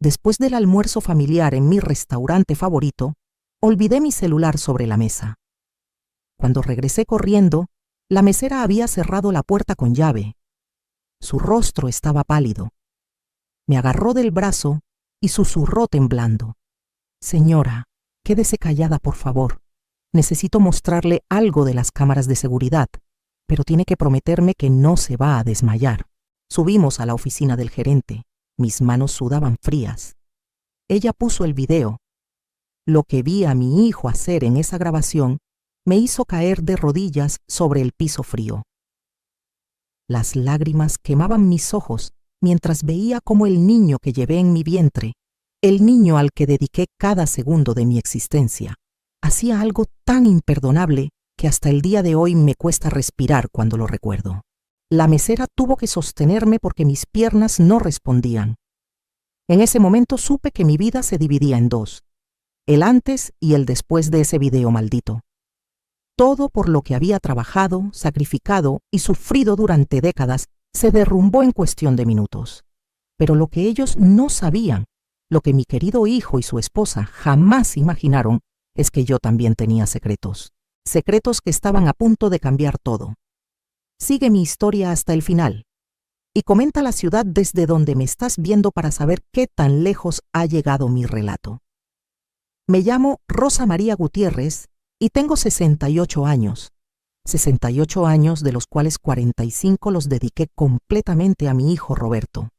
Después del almuerzo familiar en mi restaurante favorito, olvidé mi celular sobre la mesa. Cuando regresé corriendo, la mesera había cerrado la puerta con llave. Su rostro estaba pálido. Me agarró del brazo y susurró temblando: «Señora, quédese callada, por favor. Necesito mostrarle algo de las cámaras de seguridad, pero tiene que prometerme que no se va a desmayar». Subimos a la oficina del gerente. Mis manos sudaban frías. Ella puso el video. Lo que vi a mi hijo hacer en esa grabación me hizo caer de rodillas sobre el piso frío. Las lágrimas quemaban mis ojos mientras veía cómo el niño que llevé en mi vientre, el niño al que dediqué cada segundo de mi existencia, hacía algo tan imperdonable que hasta el día de hoy me cuesta respirar cuando lo recuerdo. La mesera tuvo que sostenerme porque mis piernas no respondían. En ese momento supe que mi vida se dividía en dos: el antes y el después de ese video maldito. Todo por lo que había trabajado, sacrificado y sufrido durante décadas se derrumbó en cuestión de minutos. Pero lo que ellos no sabían, lo que mi querido hijo y su esposa jamás imaginaron, es que yo también tenía secretos. Secretos que estaban a punto de cambiar todo. Sigue mi historia hasta el final y comenta la ciudad desde donde me estás viendo para saber qué tan lejos ha llegado mi relato. Me llamo Rosa María Gutiérrez y tengo 68 años. 68 años de los cuales 45 los dediqué completamente a mi hijo Roberto.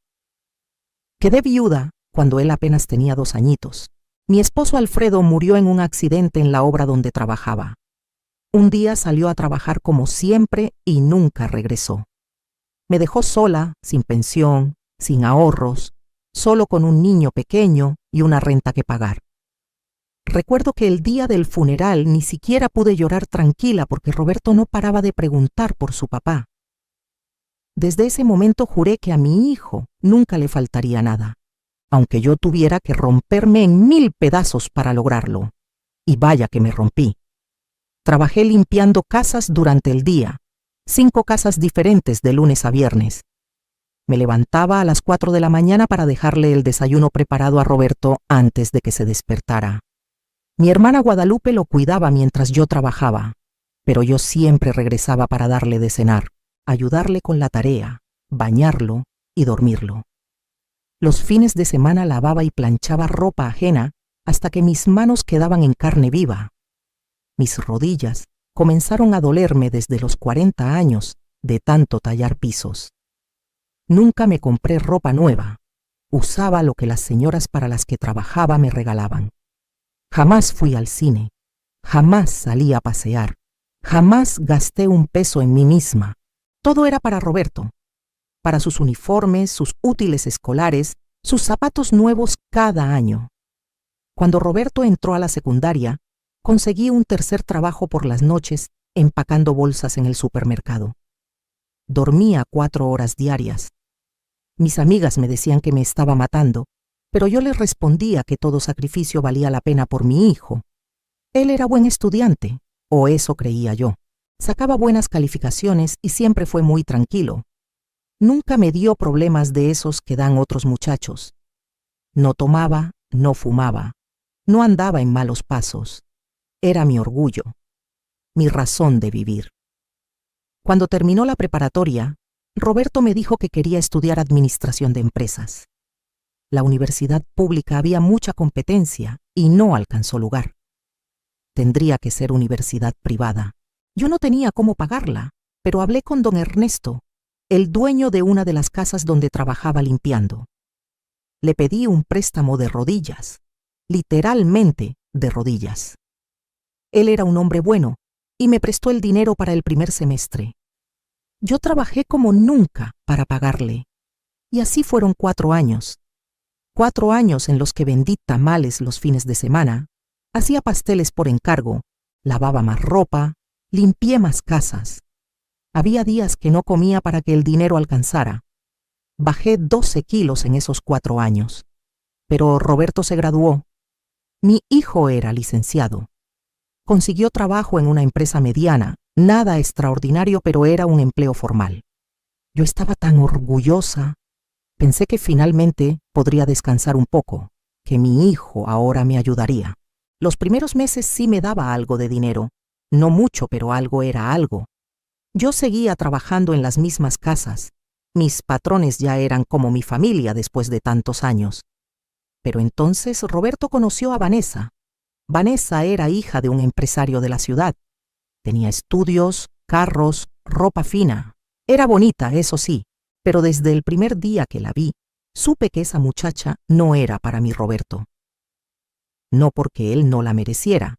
Quedé viuda cuando él apenas tenía 2 añitos. Mi esposo Alfredo murió en un accidente en la obra donde trabajaba. Un día salió a trabajar como siempre y nunca regresó. Me dejó sola, sin pensión, sin ahorros, solo con un niño pequeño y una renta que pagar. Recuerdo que el día del funeral ni siquiera pude llorar tranquila porque Roberto no paraba de preguntar por su papá. Desde ese momento juré que a mi hijo nunca le faltaría nada, aunque yo tuviera que romperme en 1000 pedazos para lograrlo. Y vaya que me rompí. Trabajé limpiando casas durante el día, 5 casas diferentes de lunes a viernes. Me levantaba a las 4 de la mañana para dejarle el desayuno preparado a Roberto antes de que se despertara. Mi hermana Guadalupe lo cuidaba mientras yo trabajaba, pero yo siempre regresaba para darle de cenar, ayudarle con la tarea, bañarlo y dormirlo. Los fines de semana lavaba y planchaba ropa ajena hasta que mis manos quedaban en carne viva. Mis rodillas comenzaron a dolerme desde los 40 años de tanto tallar pisos. Nunca me compré ropa nueva. Usaba lo que las señoras para las que trabajaba me regalaban. Jamás fui al cine. Jamás salí a pasear. Jamás gasté un peso en mí misma. Todo era para Roberto. Para sus uniformes, sus útiles escolares, sus zapatos nuevos cada año. Cuando Roberto entró a la secundaria, conseguí un tercer trabajo por las noches empacando bolsas en el supermercado. Dormía 4 horas diarias. Mis amigas me decían que me estaba matando, pero yo les respondía que todo sacrificio valía la pena por mi hijo. Él era buen estudiante, o eso creía yo. Sacaba buenas calificaciones y siempre fue muy tranquilo. Nunca me dio problemas de esos que dan otros muchachos. No tomaba, no fumaba, no andaba en malos pasos. Era mi orgullo, mi razón de vivir. Cuando terminó la preparatoria, Roberto me dijo que quería estudiar administración de empresas. La universidad pública había mucha competencia y no alcanzó lugar. Tendría que ser universidad privada. Yo no tenía cómo pagarla, pero hablé con don Ernesto, el dueño de una de las casas donde trabajaba limpiando. Le pedí un préstamo de rodillas, literalmente de rodillas. Él era un hombre bueno y me prestó el dinero para el primer semestre. Yo trabajé como nunca para pagarle, y así fueron 4 años. 4 años en los que vendí tamales los fines de semana, hacía pasteles por encargo, lavaba más ropa, limpié más casas. Había días que no comía para que el dinero alcanzara. Bajé 12 kilos en esos 4 años. Pero Roberto se graduó. Mi hijo era licenciado. Consiguió trabajo en una empresa mediana, nada extraordinario, pero era un empleo formal. Yo estaba tan orgullosa, Pensé que finalmente podría descansar un poco, que mi hijo ahora me ayudaría. Los primeros meses sí me daba algo de dinero. No mucho, pero algo era algo. Yo seguía trabajando en las mismas casas. Mis patrones ya eran como mi familia después de tantos años. Pero entonces Roberto conoció a Vanessa. Vanessa era hija de un empresario de la ciudad. Tenía estudios, carros, ropa fina. Era bonita, eso sí, pero desde el primer día que la vi, supe que esa muchacha no era para mi Roberto. No porque él no la mereciera,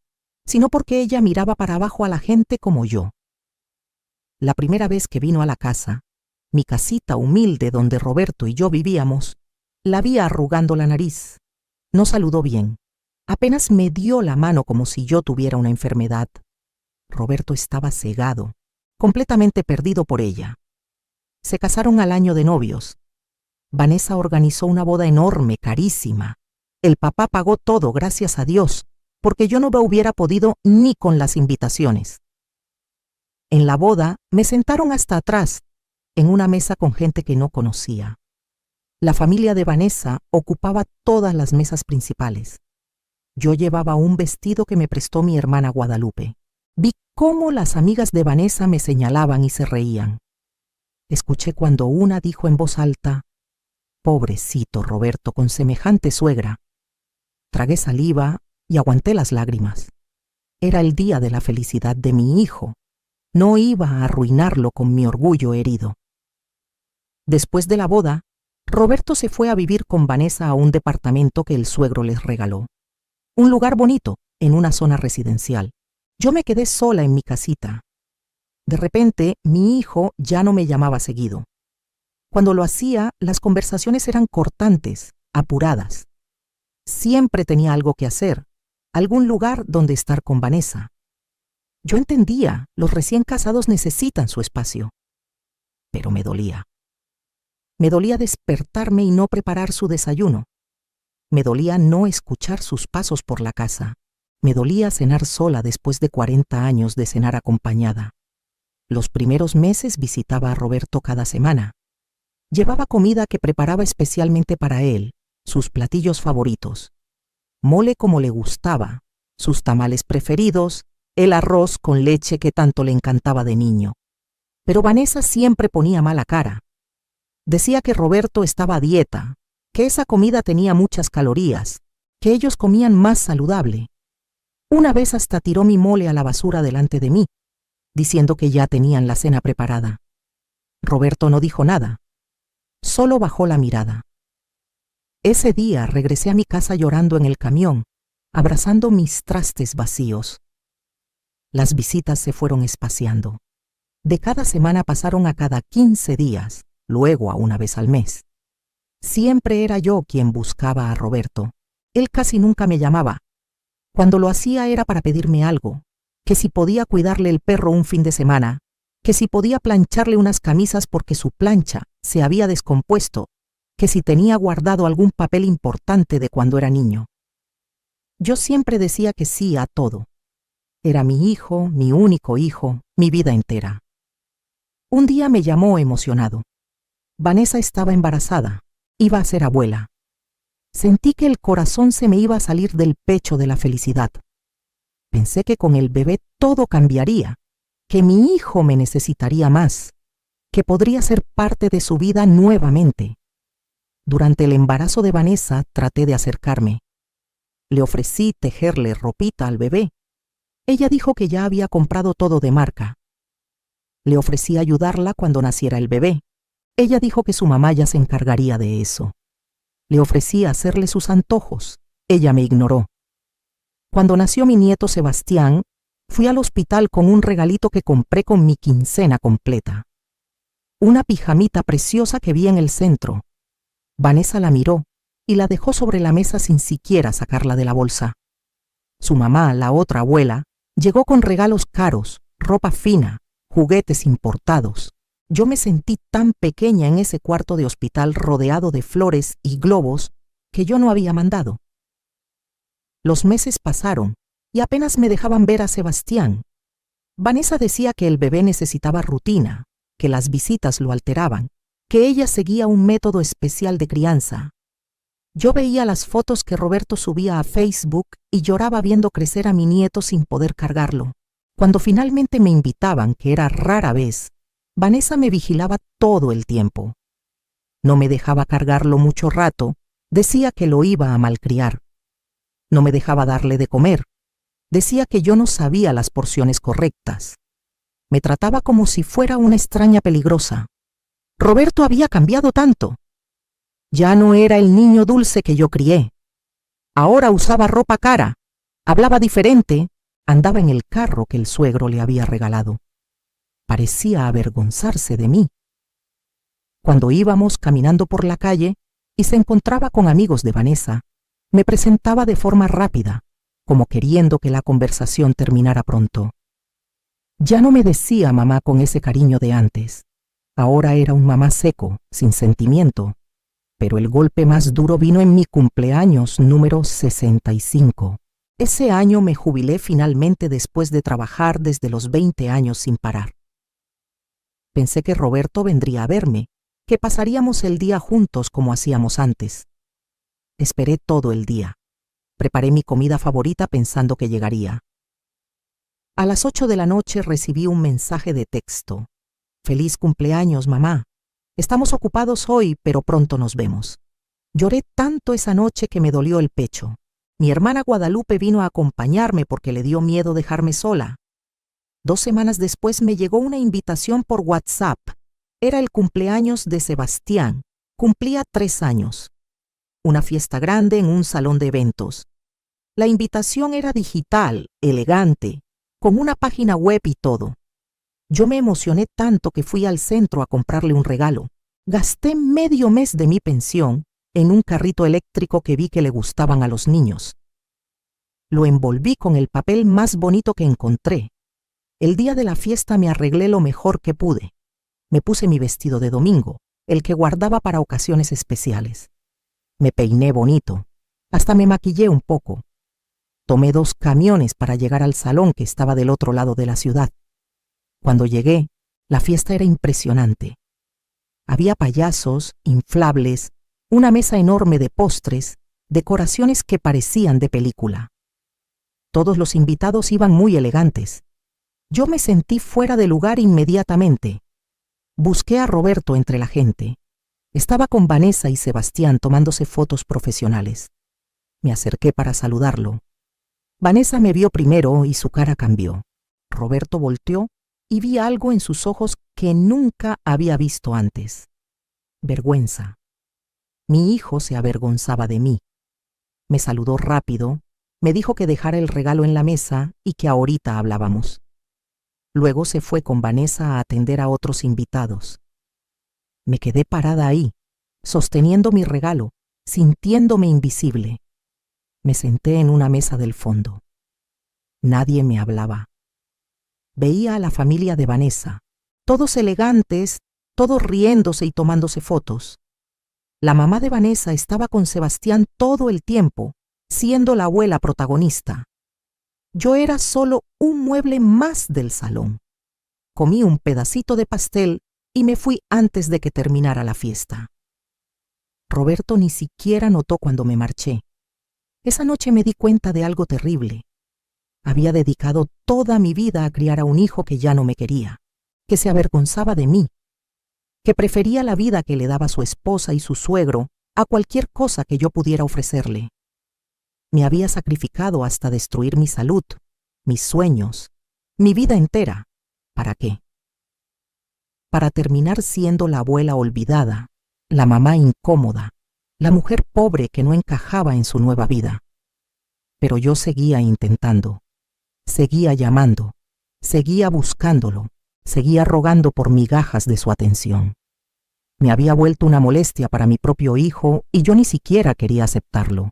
sino porque ella miraba para abajo a la gente como yo. La primera vez que vino a la casa, mi casita humilde donde Roberto y yo vivíamos, la vi arrugando la nariz. No saludó bien. Apenas me dio la mano como si yo tuviera una enfermedad. Roberto estaba cegado, completamente perdido por ella. Se casaron al año de novios. Vanessa organizó una boda enorme, carísima. El papá pagó todo, gracias a Dios, porque yo no me hubiera podido ni con las invitaciones. En la boda me sentaron hasta atrás, en una mesa con gente que no conocía. La familia de Vanessa ocupaba todas las mesas principales. Yo llevaba un vestido que me prestó mi hermana Guadalupe. Vi cómo las amigas de Vanessa me señalaban y se reían. Escuché cuando una dijo en voz alta: «Pobrecito Roberto con semejante suegra». Tragué saliva y aguanté las lágrimas. Era el día de la felicidad de mi hijo. No iba a arruinarlo con mi orgullo herido. Después de la boda, Roberto se fue a vivir con Vanessa a un departamento que el suegro les regaló. Un lugar bonito, en una zona residencial. Yo me quedé sola en mi casita. De repente, mi hijo ya no me llamaba seguido. Cuando lo hacía, las conversaciones eran cortantes, apuradas. Siempre tenía algo que hacer, algún lugar donde estar con Vanessa. Yo entendía, los recién casados necesitan su espacio. Pero me dolía. Me dolía despertarme y no preparar su desayuno. Me dolía no escuchar sus pasos por la casa. Me dolía cenar sola después de 40 años de cenar acompañada. Los primeros meses visitaba a Roberto cada semana. Llevaba comida que preparaba especialmente para él, sus platillos favoritos. Mole como le gustaba, sus tamales preferidos, el arroz con leche que tanto le encantaba de niño. Pero Vanessa siempre ponía mala cara. Decía que Roberto estaba a dieta, que esa comida tenía muchas calorías, que ellos comían más saludable. Una vez hasta tiró mi mole a la basura delante de mí, diciendo que ya tenían la cena preparada. Roberto no dijo nada, solo bajó la mirada. Ese día regresé a mi casa llorando en el camión, abrazando mis trastes vacíos. Las visitas se fueron espaciando. De cada semana pasaron a cada 15 días, luego a una vez al mes. Siempre era yo quien buscaba a Roberto. Él casi nunca me llamaba. Cuando lo hacía era para pedirme algo, que si podía cuidarle el perro un fin de semana, que si podía plancharle unas camisas porque su plancha se había descompuesto, que si tenía guardado algún papel importante de cuando era niño. Yo siempre decía que sí a todo. Era mi hijo, mi único hijo, mi vida entera. Un día me llamó emocionado. Vanessa estaba embarazada, iba a ser abuela. Sentí que el corazón se me iba a salir del pecho de la felicidad. Pensé que con el bebé todo cambiaría, que mi hijo me necesitaría más, que podría ser parte de su vida nuevamente. Durante el embarazo de Vanessa traté de acercarme. Le ofrecí tejerle ropita al bebé. Ella dijo que ya había comprado todo de marca. Le ofrecí ayudarla cuando naciera el bebé. Ella dijo que su mamá ya se encargaría de eso. Le ofrecí hacerle sus antojos. Ella me ignoró. Cuando nació mi nieto Sebastián, fui al hospital con un regalito que compré con mi quincena completa. Una pijamita preciosa que vi en el centro. Vanessa la miró y la dejó sobre la mesa sin siquiera sacarla de la bolsa. Su mamá, la otra abuela, llegó con regalos caros, ropa fina, juguetes importados. Yo me sentí tan pequeña en ese cuarto de hospital rodeado de flores y globos que yo no había mandado. Los meses pasaron y apenas me dejaban ver a Sebastián. Vanessa decía que el bebé necesitaba rutina, que las visitas lo alteraban, que ella seguía un método especial de crianza. Yo veía las fotos que Roberto subía a Facebook y lloraba viendo crecer a mi nieto sin poder cargarlo. Cuando finalmente me invitaban, que era rara vez, Vanessa me vigilaba todo el tiempo. No me dejaba cargarlo mucho rato, decía que lo iba a malcriar. No me dejaba darle de comer, decía que yo no sabía las porciones correctas. Me trataba como si fuera una extraña peligrosa. Roberto había cambiado tanto. Ya no era el niño dulce que yo crié. Ahora usaba ropa cara, hablaba diferente, andaba en el carro que el suegro le había regalado. Parecía avergonzarse de mí. Cuando íbamos caminando por la calle y se encontraba con amigos de Vanessa, me presentaba de forma rápida, como queriendo que la conversación terminara pronto. Ya no me decía mamá con ese cariño de antes. Ahora era un mamá seco, sin sentimiento. Pero el golpe más duro vino en mi cumpleaños número 65. Ese año me jubilé finalmente después de trabajar desde los 20 años sin parar. Pensé que Roberto vendría a verme, que pasaríamos el día juntos como hacíamos antes. Esperé todo el día. Preparé mi comida favorita pensando que llegaría. A las 8 de la noche recibí un mensaje de texto. «Feliz cumpleaños, mamá. Estamos ocupados hoy, pero pronto nos vemos». Lloré tanto esa noche que me dolió el pecho. Mi hermana Guadalupe vino a acompañarme porque le dio miedo dejarme sola. 2 semanas después me llegó una invitación por WhatsApp. Era el cumpleaños de Sebastián. Cumplía 3 años. Una fiesta grande en un salón de eventos. La invitación era digital, elegante, con una página web y todo. Yo me emocioné tanto que fui al centro a comprarle un regalo. Gasté medio mes de mi pensión en un carrito eléctrico que vi que le gustaban a los niños. Lo envolví con el papel más bonito que encontré. El día de la fiesta me arreglé lo mejor que pude. Me puse mi vestido de domingo, el que guardaba para ocasiones especiales. Me peiné bonito, hasta me maquillé un poco. Tomé 2 camiones para llegar al salón que estaba del otro lado de la ciudad. Cuando llegué, la fiesta era impresionante. Había payasos, inflables, una mesa enorme de postres, decoraciones que parecían de película. Todos los invitados iban muy elegantes. Yo me sentí fuera de lugar inmediatamente. Busqué a Roberto entre la gente. Estaba con Vanessa y Sebastián tomándose fotos profesionales. Me acerqué para saludarlo. Vanessa me vio primero y su cara cambió. Roberto volteó y vi algo en sus ojos que nunca había visto antes. Vergüenza. Mi hijo se avergonzaba de mí. Me saludó rápido, me dijo que dejara el regalo en la mesa y que ahorita hablábamos. Luego se fue con Vanessa a atender a otros invitados. Me quedé parada ahí, sosteniendo mi regalo, sintiéndome invisible. Me senté en una mesa del fondo. Nadie me hablaba. Veía a la familia de Vanessa, todos elegantes, todos riéndose y tomándose fotos. La mamá de Vanessa estaba con Sebastián todo el tiempo, siendo la abuela protagonista. Yo era solo un mueble más del salón. Comí un pedacito de pastel y me fui antes de que terminara la fiesta. Roberto ni siquiera notó cuando me marché. Esa noche me di cuenta de algo terrible. Había dedicado toda mi vida a criar a un hijo que ya no me quería, que se avergonzaba de mí, que prefería la vida que le daba su esposa y su suegro a cualquier cosa que yo pudiera ofrecerle. Me había sacrificado hasta destruir mi salud, mis sueños, mi vida entera. ¿Para qué? Para terminar siendo la abuela olvidada, la mamá incómoda, la mujer pobre que no encajaba en su nueva vida. Pero yo seguía intentando, seguía llamando, seguía buscándolo, seguía rogando por migajas de su atención. Me había vuelto una molestia para mi propio hijo y yo ni siquiera quería aceptarlo.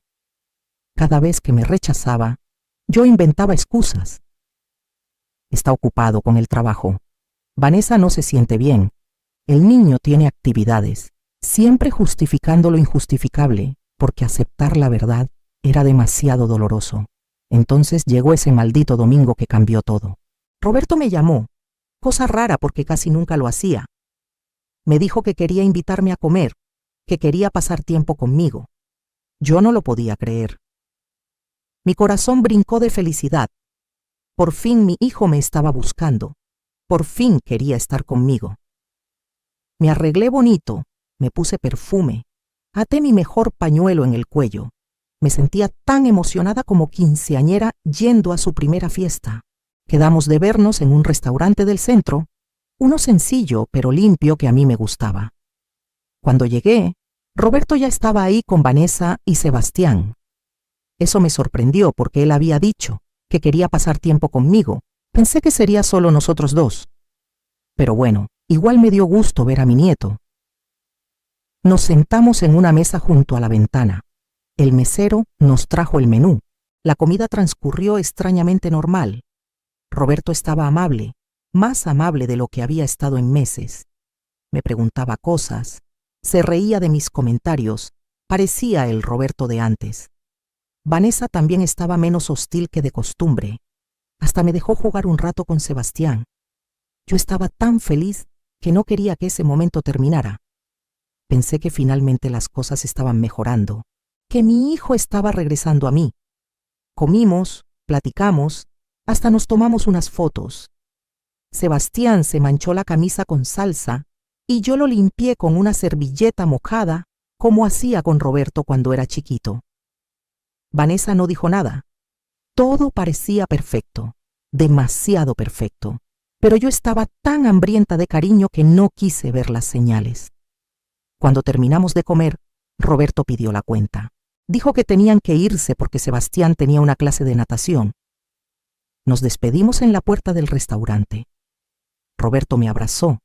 Cada vez que me rechazaba, yo inventaba excusas. Está ocupado con el trabajo. Vanessa no se siente bien. El niño tiene actividades, siempre justificando lo injustificable, porque aceptar la verdad era demasiado doloroso. Entonces llegó ese maldito domingo que cambió todo. Roberto me llamó, cosa rara porque casi nunca lo hacía. Me dijo que quería invitarme a comer, que quería pasar tiempo conmigo. Yo no lo podía creer. Mi corazón brincó de felicidad. Por fin mi hijo me estaba buscando. Por fin quería estar conmigo. Me arreglé bonito, me puse perfume, até mi mejor pañuelo en el cuello. Me sentía tan emocionada como quinceañera yendo a su primera fiesta. Quedamos de vernos en un restaurante del centro, uno sencillo pero limpio que a mí me gustaba. Cuando llegué, Roberto ya estaba ahí con Vanessa y Sebastián. Eso me sorprendió porque él había dicho que quería pasar tiempo conmigo. Pensé que sería solo nosotros dos. Pero bueno, igual me dio gusto ver a mi nieto. Nos sentamos en una mesa junto a la ventana. El mesero nos trajo el menú. La comida transcurrió extrañamente normal. Roberto estaba amable, más amable de lo que había estado en meses. Me preguntaba cosas, se reía de mis comentarios, parecía el Roberto de antes. Vanessa también estaba menos hostil que de costumbre. Hasta me dejó jugar un rato con Sebastián. Yo estaba tan feliz que no quería que ese momento terminara. Pensé que finalmente las cosas estaban mejorando, que mi hijo estaba regresando a mí. Comimos, platicamos, hasta nos tomamos unas fotos. Sebastián se manchó la camisa con salsa y yo lo limpié con una servilleta mojada, como hacía con Roberto cuando era chiquito. Vanessa no dijo nada. Todo parecía perfecto, demasiado perfecto, pero yo estaba tan hambrienta de cariño que no quise ver las señales. Cuando terminamos de comer, Roberto pidió la cuenta. Dijo que tenían que irse porque Sebastián tenía una clase de natación. Nos despedimos en la puerta del restaurante. Roberto me abrazó,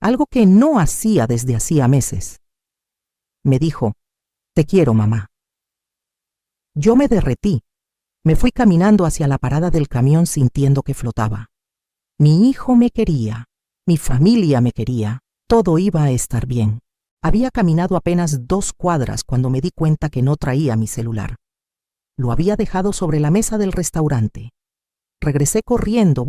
algo que no hacía desde hacía meses. Me dijo, «Te quiero, mamá». Yo me derretí. Me fui caminando hacia la parada del camión sintiendo que flotaba. Mi hijo me quería, mi familia me quería, todo iba a estar bien. Había caminado apenas 2 cuadras cuando me di cuenta que no traía mi celular. Lo había dejado sobre la mesa del restaurante. Regresé corriendo,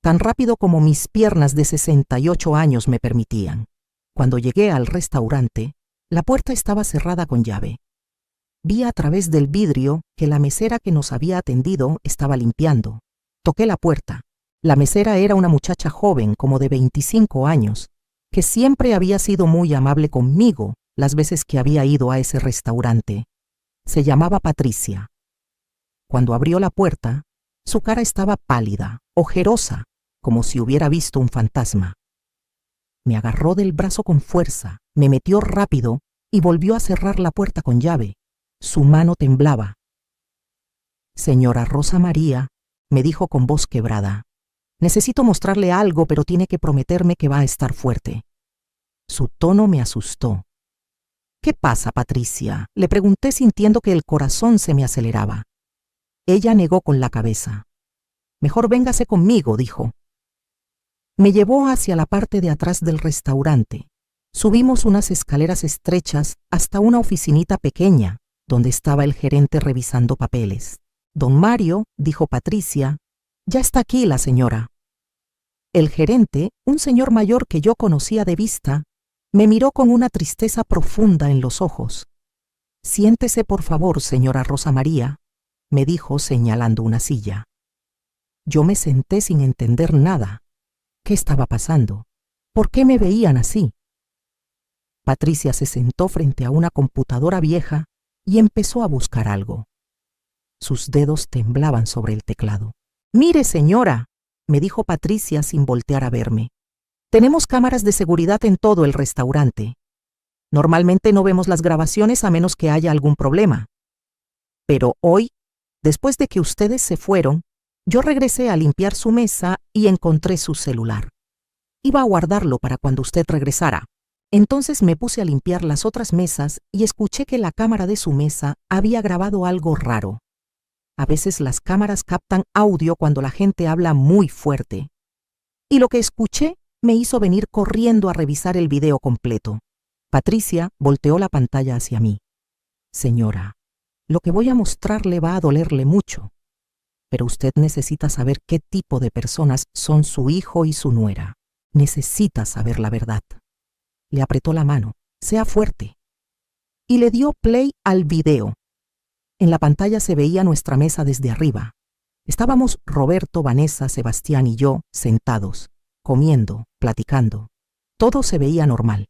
tan rápido como mis piernas de 68 años me permitían. Cuando llegué al restaurante, la puerta estaba cerrada con llave. Vi a través del vidrio que la mesera que nos había atendido estaba limpiando. Toqué la puerta. La mesera era una muchacha joven, como de 25 años, que siempre había sido muy amable conmigo las veces que había ido a ese restaurante. Se llamaba Patricia. Cuando abrió la puerta, su cara estaba pálida, ojerosa, como si hubiera visto un fantasma. Me agarró del brazo con fuerza, me metió rápido y volvió a cerrar la puerta con llave. Su mano temblaba. «Señora Rosa María», me dijo con voz quebrada, «necesito mostrarle algo, pero tiene que prometerme que va a estar fuerte». Su tono me asustó. «¿Qué pasa, Patricia?», le pregunté sintiendo que el corazón se me aceleraba. Ella negó con la cabeza. «Mejor véngase conmigo», dijo. Me llevó hacia la parte de atrás del restaurante. Subimos unas escaleras estrechas hasta una oficinita pequeña, donde estaba el gerente revisando papeles. «Don Mario», dijo Patricia, «ya está aquí la señora». El gerente, un señor mayor que yo conocía de vista, me miró con una tristeza profunda en los ojos. «Siéntese, por favor, señora Rosa María», me dijo señalando una silla. Yo me senté sin entender nada. ¿Qué estaba pasando? ¿Por qué me veían así? Patricia se sentó frente a una computadora vieja y empezó a buscar algo. Sus dedos temblaban sobre el teclado. «Mire, señora», me dijo Patricia sin voltear a verme. «Tenemos cámaras de seguridad en todo el restaurante. Normalmente no vemos las grabaciones a menos que haya algún problema. Pero hoy, después de que ustedes se fueron, yo regresé a limpiar su mesa y encontré su celular. Iba a guardarlo para cuando usted regresara. Entonces me puse a limpiar las otras mesas y escuché que la cámara de su mesa había grabado algo raro. A veces las cámaras captan audio cuando la gente habla muy fuerte. Y lo que escuché me hizo venir corriendo a revisar el video completo. Patricia volteó la pantalla hacia mí. «Señora, lo que voy a mostrarle va a dolerle mucho, pero usted necesita saber qué tipo de personas son su hijo y su nuera. Necesita saber la verdad». Le apretó la mano. Sea fuerte. Y le dio play al video. En la pantalla se veía nuestra mesa desde arriba. Estábamos Roberto, Vanessa, Sebastián y yo sentados, comiendo, platicando. Todo se veía normal.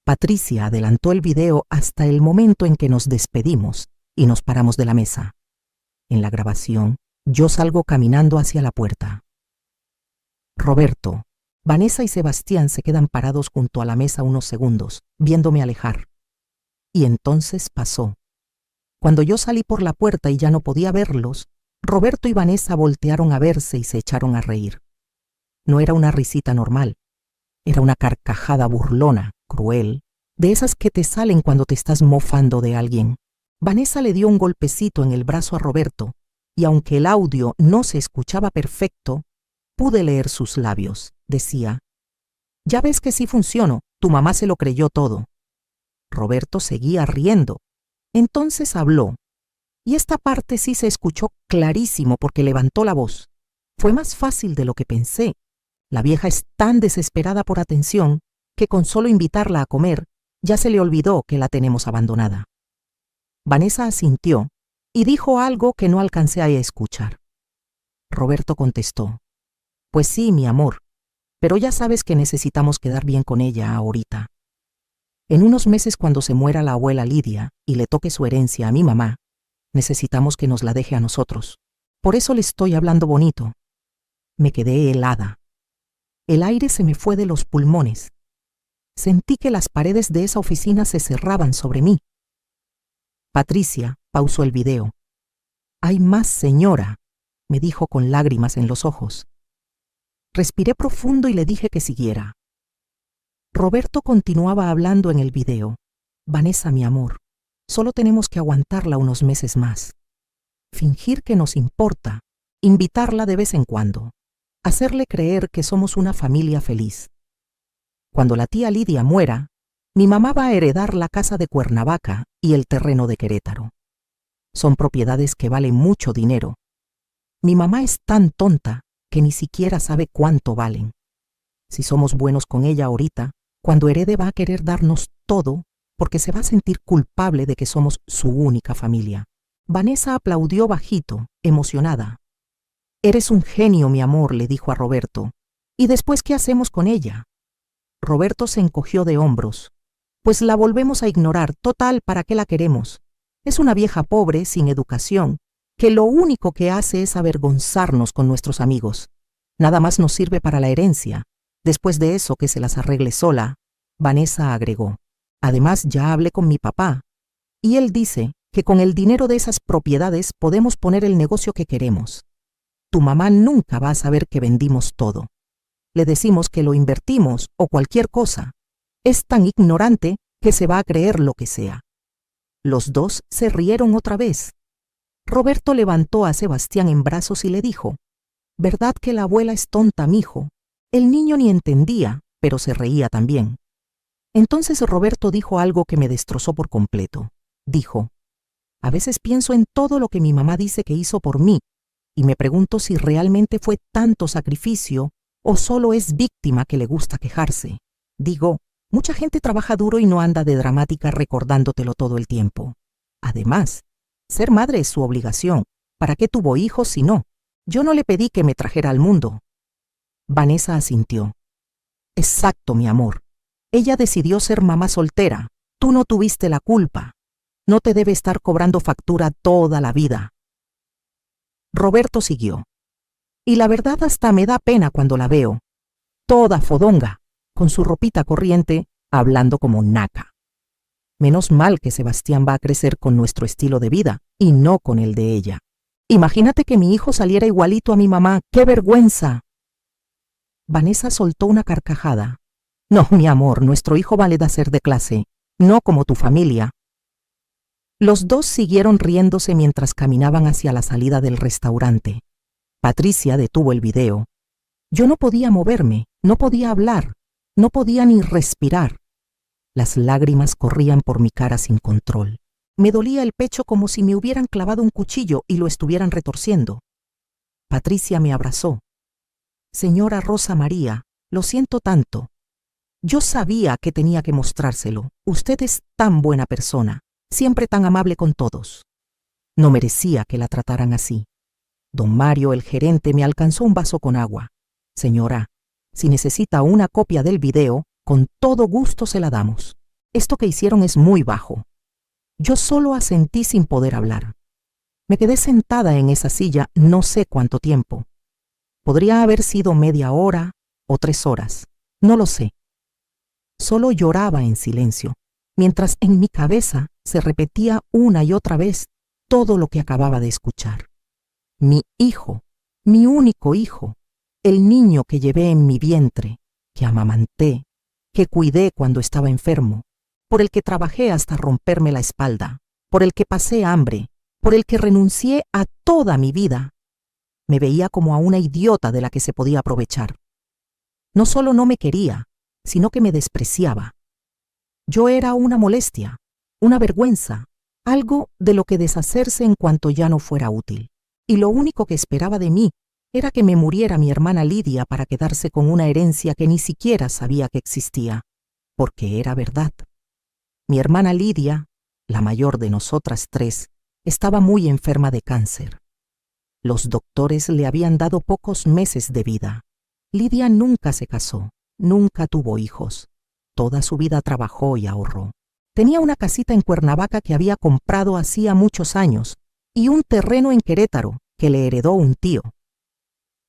Patricia adelantó el video hasta el momento en que nos despedimos y nos paramos de la mesa. En la grabación, yo salgo caminando hacia la puerta. Roberto, Vanessa y Sebastián se quedan parados junto a la mesa unos segundos, viéndome alejar. Y entonces pasó. Cuando yo salí por la puerta y ya no podía verlos, Roberto y Vanessa voltearon a verse y se echaron a reír. No era una risita normal, era una carcajada burlona, cruel, de esas que te salen cuando te estás mofando de alguien. Vanessa le dio un golpecito en el brazo a Roberto, y aunque el audio no se escuchaba perfecto, pude leer sus labios. Decía: «Ya ves que sí funciono, tu mamá se lo creyó todo». Roberto seguía riendo. Entonces habló. Y esta parte sí se escuchó clarísimo porque levantó la voz. Fue más fácil de lo que pensé. La vieja es tan desesperada por atención que con solo invitarla a comer ya se le olvidó que la tenemos abandonada. Vanessa asintió y dijo algo que no alcancé a escuchar. Roberto contestó: «Pues sí, mi amor, pero ya sabes que necesitamos quedar bien con ella ahorita. En unos meses, cuando se muera la abuela Lidia y le toque su herencia a mi mamá, necesitamos que nos la deje a nosotros. Por eso le estoy hablando bonito». Me quedé helada. El aire se me fue de los pulmones. Sentí que las paredes de esa oficina se cerraban sobre mí. Patricia pausó el video. «Hay más, señora», me dijo con lágrimas en los ojos. Respiré profundo y le dije que siguiera. Roberto continuaba hablando en el video. «Vanessa, mi amor, solo tenemos que aguantarla unos meses más. Fingir que nos importa, invitarla de vez en cuando, hacerle creer que somos una familia feliz. Cuando la tía Lidia muera, mi mamá va a heredar la casa de Cuernavaca y el terreno de Querétaro. Son propiedades que valen mucho dinero. Mi mamá es tan tonta que ni siquiera sabe cuánto valen. Si somos buenos con ella ahorita, cuando herede va a querer darnos todo porque se va a sentir culpable de que somos su única familia». Vanessa aplaudió bajito, emocionada. «Eres un genio, mi amor», le dijo a Roberto. «¿Y después qué hacemos con ella?». Roberto se encogió de hombros. «Pues la volvemos a ignorar, total, ¿para qué la queremos? Es una vieja pobre, sin educación, que lo único que hace es avergonzarnos con nuestros amigos. Nada más nos sirve para la herencia. Después de eso, que se las arregle sola». Vanessa agregó: «Además, ya hablé con mi papá, y él dice que con el dinero de esas propiedades podemos poner el negocio que queremos. Tu mamá nunca va a saber que vendimos todo. Le decimos que lo invertimos o cualquier cosa. Es tan ignorante que se va a creer lo que sea». Los dos se rieron otra vez. Roberto levantó a Sebastián en brazos y le dijo: «¿Verdad que la abuela es tonta, mijo?». El niño ni entendía, pero se reía también. Entonces Roberto dijo algo que me destrozó por completo. Dijo: «A veces pienso en todo lo que mi mamá dice que hizo por mí y me pregunto si realmente fue tanto sacrificio o solo es víctima que le gusta quejarse. Digo, mucha gente trabaja duro y no anda de dramática recordándotelo todo el tiempo. Además, ser madre es su obligación. ¿Para qué tuvo hijos si no? Yo no le pedí que me trajera al mundo». Vanessa asintió. «Exacto, mi amor. Ella decidió ser mamá soltera. Tú no tuviste la culpa. No te debe estar cobrando factura toda la vida». Roberto siguió. «Y la verdad hasta me da pena cuando la veo. Toda fodonga, con su ropita corriente, hablando como naca. Menos mal que Sebastián va a crecer con nuestro estilo de vida y no con el de ella. Imagínate que mi hijo saliera igualito a mi mamá. ¡Qué vergüenza!». Vanessa soltó una carcajada. «No, mi amor, nuestro hijo vale de ser de clase, no como tu familia». Los dos siguieron riéndose mientras caminaban hacia la salida del restaurante. Patricia detuvo el video. Yo no podía moverme, no podía hablar, no podía ni respirar. Las lágrimas corrían por mi cara sin control. Me dolía el pecho como si me hubieran clavado un cuchillo y lo estuvieran retorciendo. Patricia me abrazó. «Señora Rosa María, lo siento tanto. Yo sabía que tenía que mostrárselo. Usted es tan buena persona, siempre tan amable con todos. No merecía que la trataran así. Don Mario, el gerente, me alcanzó un vaso con agua. Señora, si necesita una copia del video, con todo gusto se la damos. Esto que hicieron es muy bajo. Yo solo asentí sin poder hablar. Me quedé sentada en esa silla no sé cuánto tiempo. Podría haber sido media hora o 3 horas, no lo sé. Solo lloraba en silencio, mientras en mi cabeza se repetía una y otra vez todo lo que acababa de escuchar. Mi hijo, mi único hijo, el niño que llevé en mi vientre, que amamanté, que cuidé cuando estaba enfermo, por el que trabajé hasta romperme la espalda, por el que pasé hambre, por el que renuncié a toda mi vida. Me veía como a una idiota de la que se podía aprovechar. No solo no me quería, sino que me despreciaba. Yo era una molestia, una vergüenza, algo de lo que deshacerse en cuanto ya no fuera útil. Y lo único que esperaba de mí era que me muriera mi hermana Lidia para quedarse con una herencia que ni siquiera sabía que existía, porque era verdad. Mi hermana Lidia, la mayor de nosotras 3, estaba muy enferma de cáncer. Los doctores le habían dado pocos meses de vida. Lidia nunca se casó, nunca tuvo hijos. Toda su vida trabajó y ahorró. Tenía una casita en Cuernavaca que había comprado hacía muchos años y un terreno en Querétaro que le heredó un tío.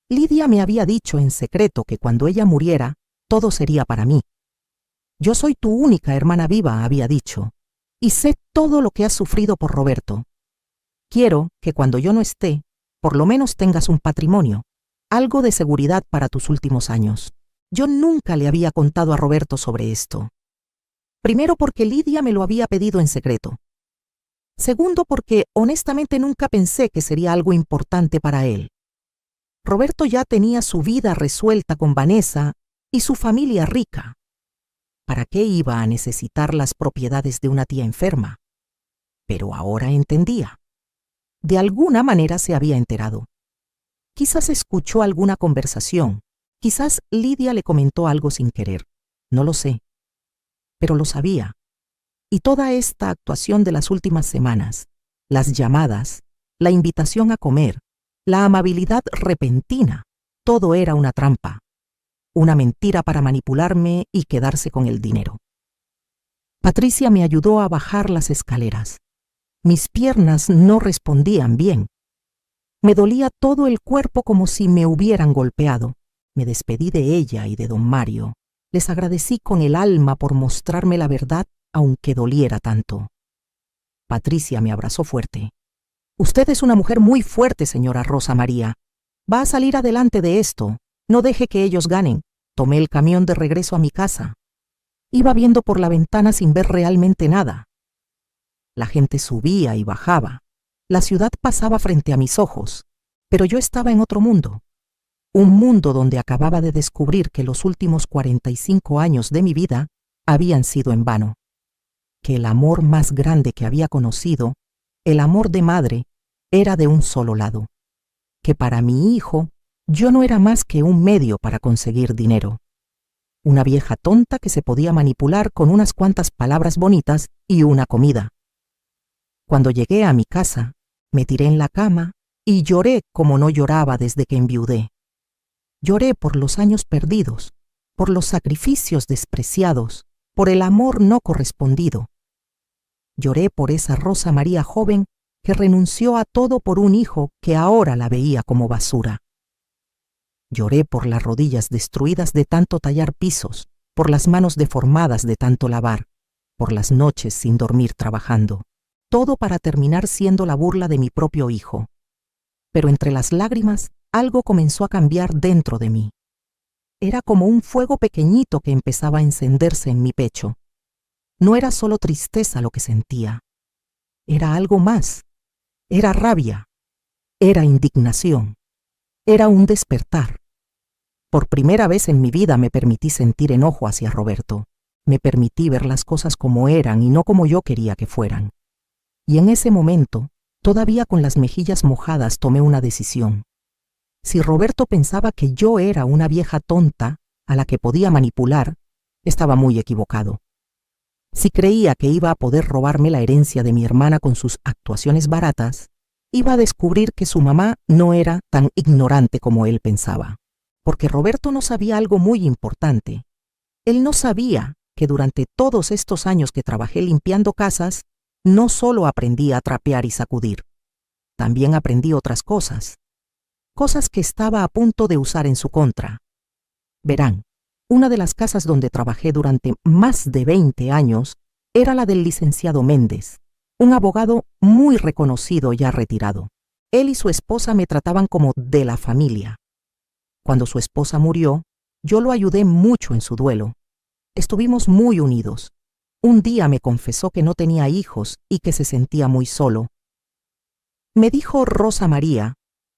Lidia me había dicho en secreto que cuando ella muriera, todo sería para mí. Yo soy tu única hermana viva, había dicho, y sé todo lo que has sufrido por Roberto. Quiero que cuando yo no esté, por lo menos tengas un patrimonio, algo de seguridad para tus últimos años. Yo nunca le había contado a Roberto sobre esto. Primero porque Lidia me lo había pedido en secreto. Segundo porque honestamente nunca pensé que sería algo importante para él. Roberto ya tenía su vida resuelta con Vanessa y su familia rica. ¿Para qué iba a necesitar las propiedades de una tía enferma? Pero ahora entendía. De alguna manera se había enterado. Quizás escuchó alguna conversación, quizás Lidia le comentó algo sin querer, no lo sé, pero lo sabía. Y toda esta actuación de las últimas semanas, las llamadas, la invitación a comer, la amabilidad repentina, todo era una trampa, una mentira para manipularme y quedarse con el dinero. Patricia me ayudó a bajar las escaleras. Mis piernas no respondían bien. Me dolía todo el cuerpo como si me hubieran golpeado. Me despedí de ella y de don Mario. Les agradecí con el alma por mostrarme la verdad, aunque doliera tanto. Patricia me abrazó fuerte. Usted es una mujer muy fuerte, señora Rosa María. Va a salir adelante de esto. No deje que ellos ganen. Tomé el camión de regreso a mi casa. Iba viendo por la ventana sin ver realmente nada. La gente subía y bajaba. La ciudad pasaba frente a mis ojos, pero yo estaba en otro mundo. Un mundo donde acababa de descubrir que los últimos 45 años de mi vida habían sido en vano. Que el amor más grande que había conocido, el amor de madre, era de un solo lado. Que para mi hijo, yo no era más que un medio para conseguir dinero. Una vieja tonta que se podía manipular con unas cuantas palabras bonitas y una comida. Cuando llegué a mi casa, me tiré en la cama y lloré como no lloraba desde que enviudé. Lloré por los años perdidos, por los sacrificios despreciados, por el amor no correspondido. Lloré por esa Rosa María joven que renunció a todo por un hijo que ahora la veía como basura. Lloré por las rodillas destruidas de tanto tallar pisos, por las manos deformadas de tanto lavar, por las noches sin dormir trabajando. Todo para terminar siendo la burla de mi propio hijo. Pero entre las lágrimas, algo comenzó a cambiar dentro de mí. Era como un fuego pequeñito que empezaba a encenderse en mi pecho. No era solo tristeza lo que sentía. Era algo más. Era rabia. Era indignación. Era un despertar. Por primera vez en mi vida me permití sentir enojo hacia Roberto. Me permití ver las cosas como eran y no como yo quería que fueran. Y en ese momento, todavía con las mejillas mojadas, tomé una decisión. Si Roberto pensaba que yo era una vieja tonta a la que podía manipular, Estaba muy equivocado. Si creía que iba a poder robarme la herencia de mi hermana con sus actuaciones baratas, iba a descubrir que su mamá no era tan ignorante como él pensaba. Porque Roberto no sabía algo muy importante. Él no sabía que durante todos estos años que trabajé limpiando casas, no solo aprendí a trapear y sacudir, también aprendí otras cosas. Cosas que estaba a punto de usar en su contra. Verán, una de las casas donde trabajé durante más de 20 años era la del licenciado Méndez, un abogado muy reconocido ya retirado. Él y su esposa me trataban como de la familia. Cuando su esposa murió, yo lo ayudé mucho en su duelo. Estuvimos muy unidos. Un día me confesó que no tenía hijos y que se sentía muy solo. Me dijo: Rosa María,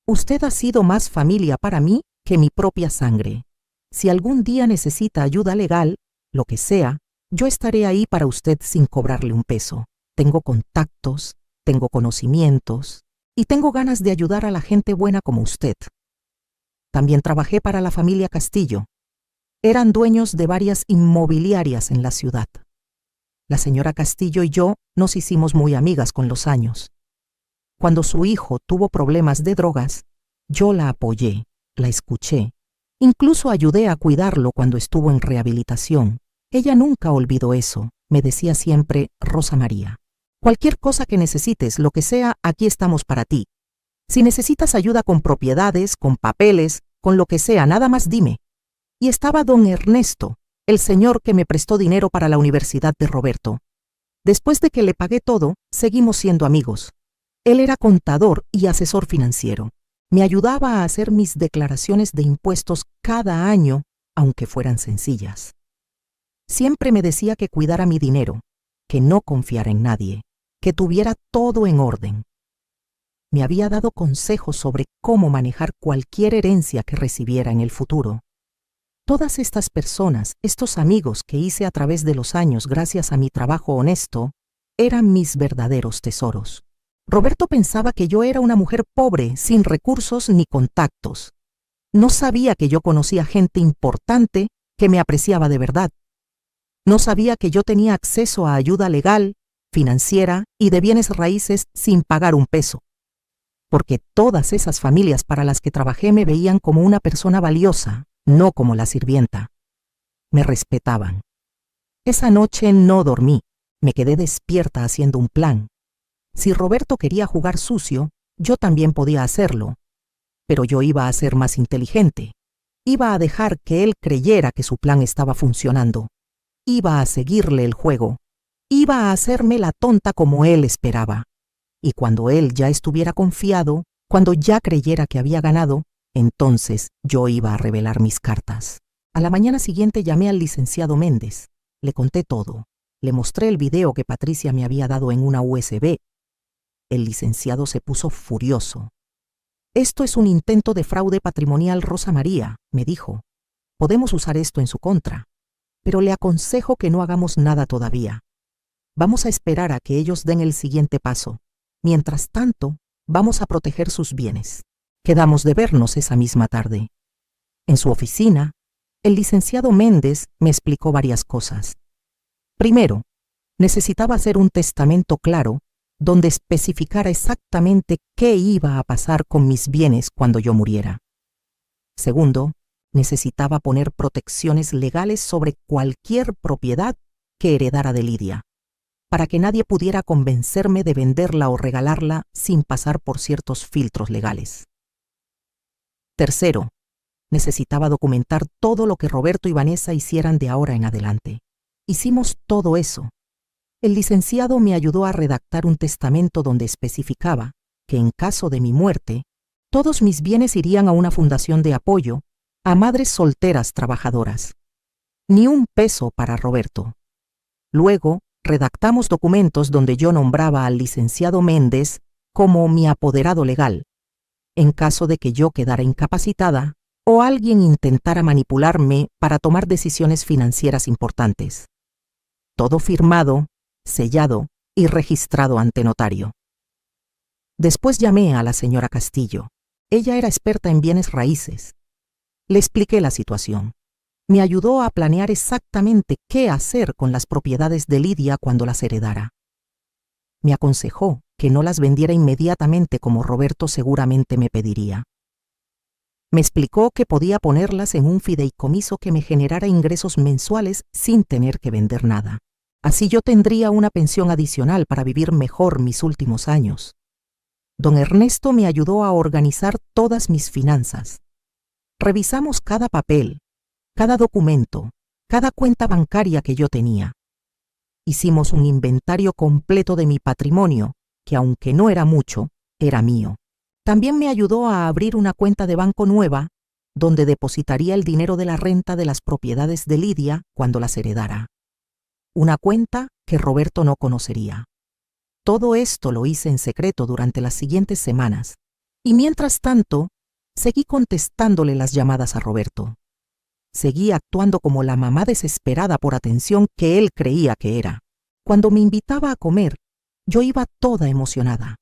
usted ha sido más familia para mí que mi propia sangre. Si algún día necesita ayuda legal, lo que sea, yo estaré ahí para usted sin cobrarle un peso. Tengo contactos, tengo conocimientos y tengo ganas de ayudar a la gente buena como usted. También trabajé para la familia Castillo. Eran dueños de varias inmobiliarias en la ciudad. La señora Castillo y yo nos hicimos muy amigas con los años. Cuando su hijo tuvo problemas de drogas, yo la apoyé, la escuché. Incluso ayudé a cuidarlo cuando estuvo en rehabilitación. Ella nunca olvidó eso. Me decía siempre: Rosa María, cualquier cosa que necesites, lo que sea, aquí estamos para ti. Si necesitas ayuda con propiedades, con papeles, con lo que sea, nada más dime. Y estaba don Ernesto, el señor que me prestó dinero para la universidad de Roberto. Después de que le pagué todo, seguimos siendo amigos. Él era contador y asesor financiero. Me ayudaba a hacer mis declaraciones de impuestos cada año, aunque fueran sencillas. Siempre me decía que cuidara mi dinero, que no confiara en nadie, que tuviera todo en orden. Me había dado consejos sobre cómo manejar cualquier herencia que recibiera en el futuro. Todas estas personas, estos amigos que hice a través de los años gracias a mi trabajo honesto, eran mis verdaderos tesoros. Roberto pensaba que yo era una mujer pobre, sin recursos ni contactos. No sabía que yo conocía gente importante que me apreciaba de verdad. No sabía que yo tenía acceso a ayuda legal, financiera y de bienes raíces sin pagar un peso. Porque todas esas familias para las que trabajé me veían como una persona valiosa, no como la sirvienta. Me respetaban. Esa noche no dormí, me quedé despierta haciendo un plan. Si Roberto quería jugar sucio, yo también podía hacerlo. Pero yo iba a ser más inteligente. Iba a dejar que él creyera que su plan estaba funcionando. Iba a seguirle el juego. Iba a hacerme la tonta como él esperaba. Y cuando él ya estuviera confiado, cuando ya creyera que había ganado, entonces yo iba a revelar mis cartas. A la mañana siguiente llamé al licenciado Méndez. Le conté todo. Le mostré el video que Patricia me había dado en una USB. El licenciado se puso furioso. «Esto es un intento de fraude patrimonial, Rosa María», me dijo. «Podemos usar esto en su contra, pero le aconsejo que no hagamos nada todavía. Vamos a esperar a que ellos den el siguiente paso. Mientras tanto, vamos a proteger sus bienes». Quedamos de vernos esa misma tarde. En su oficina, el licenciado Méndez me explicó varias cosas. Primero, necesitaba hacer un testamento claro donde especificara exactamente qué iba a pasar con mis bienes cuando yo muriera. Segundo, necesitaba poner protecciones legales sobre cualquier propiedad que heredara de Lidia, para que nadie pudiera convencerme de venderla o regalarla sin pasar por ciertos filtros legales. Tercero, necesitaba documentar todo lo que Roberto y Vanessa hicieran de ahora en adelante. Hicimos todo eso. El licenciado me ayudó a redactar un testamento donde especificaba que en caso de mi muerte, todos mis bienes irían a una fundación de apoyo a madres solteras trabajadoras. Ni un peso para Roberto. Luego, redactamos documentos donde yo nombraba al licenciado Méndez como mi apoderado legal, en caso de que yo quedara incapacitada o alguien intentara manipularme para tomar decisiones financieras importantes. Todo firmado, sellado y registrado ante notario. Después llamé a la señora Castillo. Ella era experta en bienes raíces. Le expliqué la situación. Me ayudó a planear exactamente qué hacer con las propiedades de Lidia cuando las heredara. Me aconsejó que no las vendiera inmediatamente como Roberto seguramente me pediría. Me explicó que podía ponerlas en un fideicomiso que me generara ingresos mensuales sin tener que vender nada. Así yo tendría una pensión adicional para vivir mejor mis últimos años. Don Ernesto me ayudó a organizar todas mis finanzas. Revisamos cada papel, cada documento, cada cuenta bancaria que yo tenía. Hicimos un inventario completo de mi patrimonio, que aunque no era mucho, era mío. También me ayudó a abrir una cuenta de banco nueva, donde depositaría el dinero de la renta de las propiedades de Lidia cuando las heredara. Una cuenta que Roberto no conocería. Todo esto lo hice en secreto durante las siguientes semanas, y mientras tanto, seguí contestándole las llamadas a Roberto. Seguí actuando como la mamá desesperada por atención que él creía que era. Cuando me invitaba a comer, yo iba toda emocionada.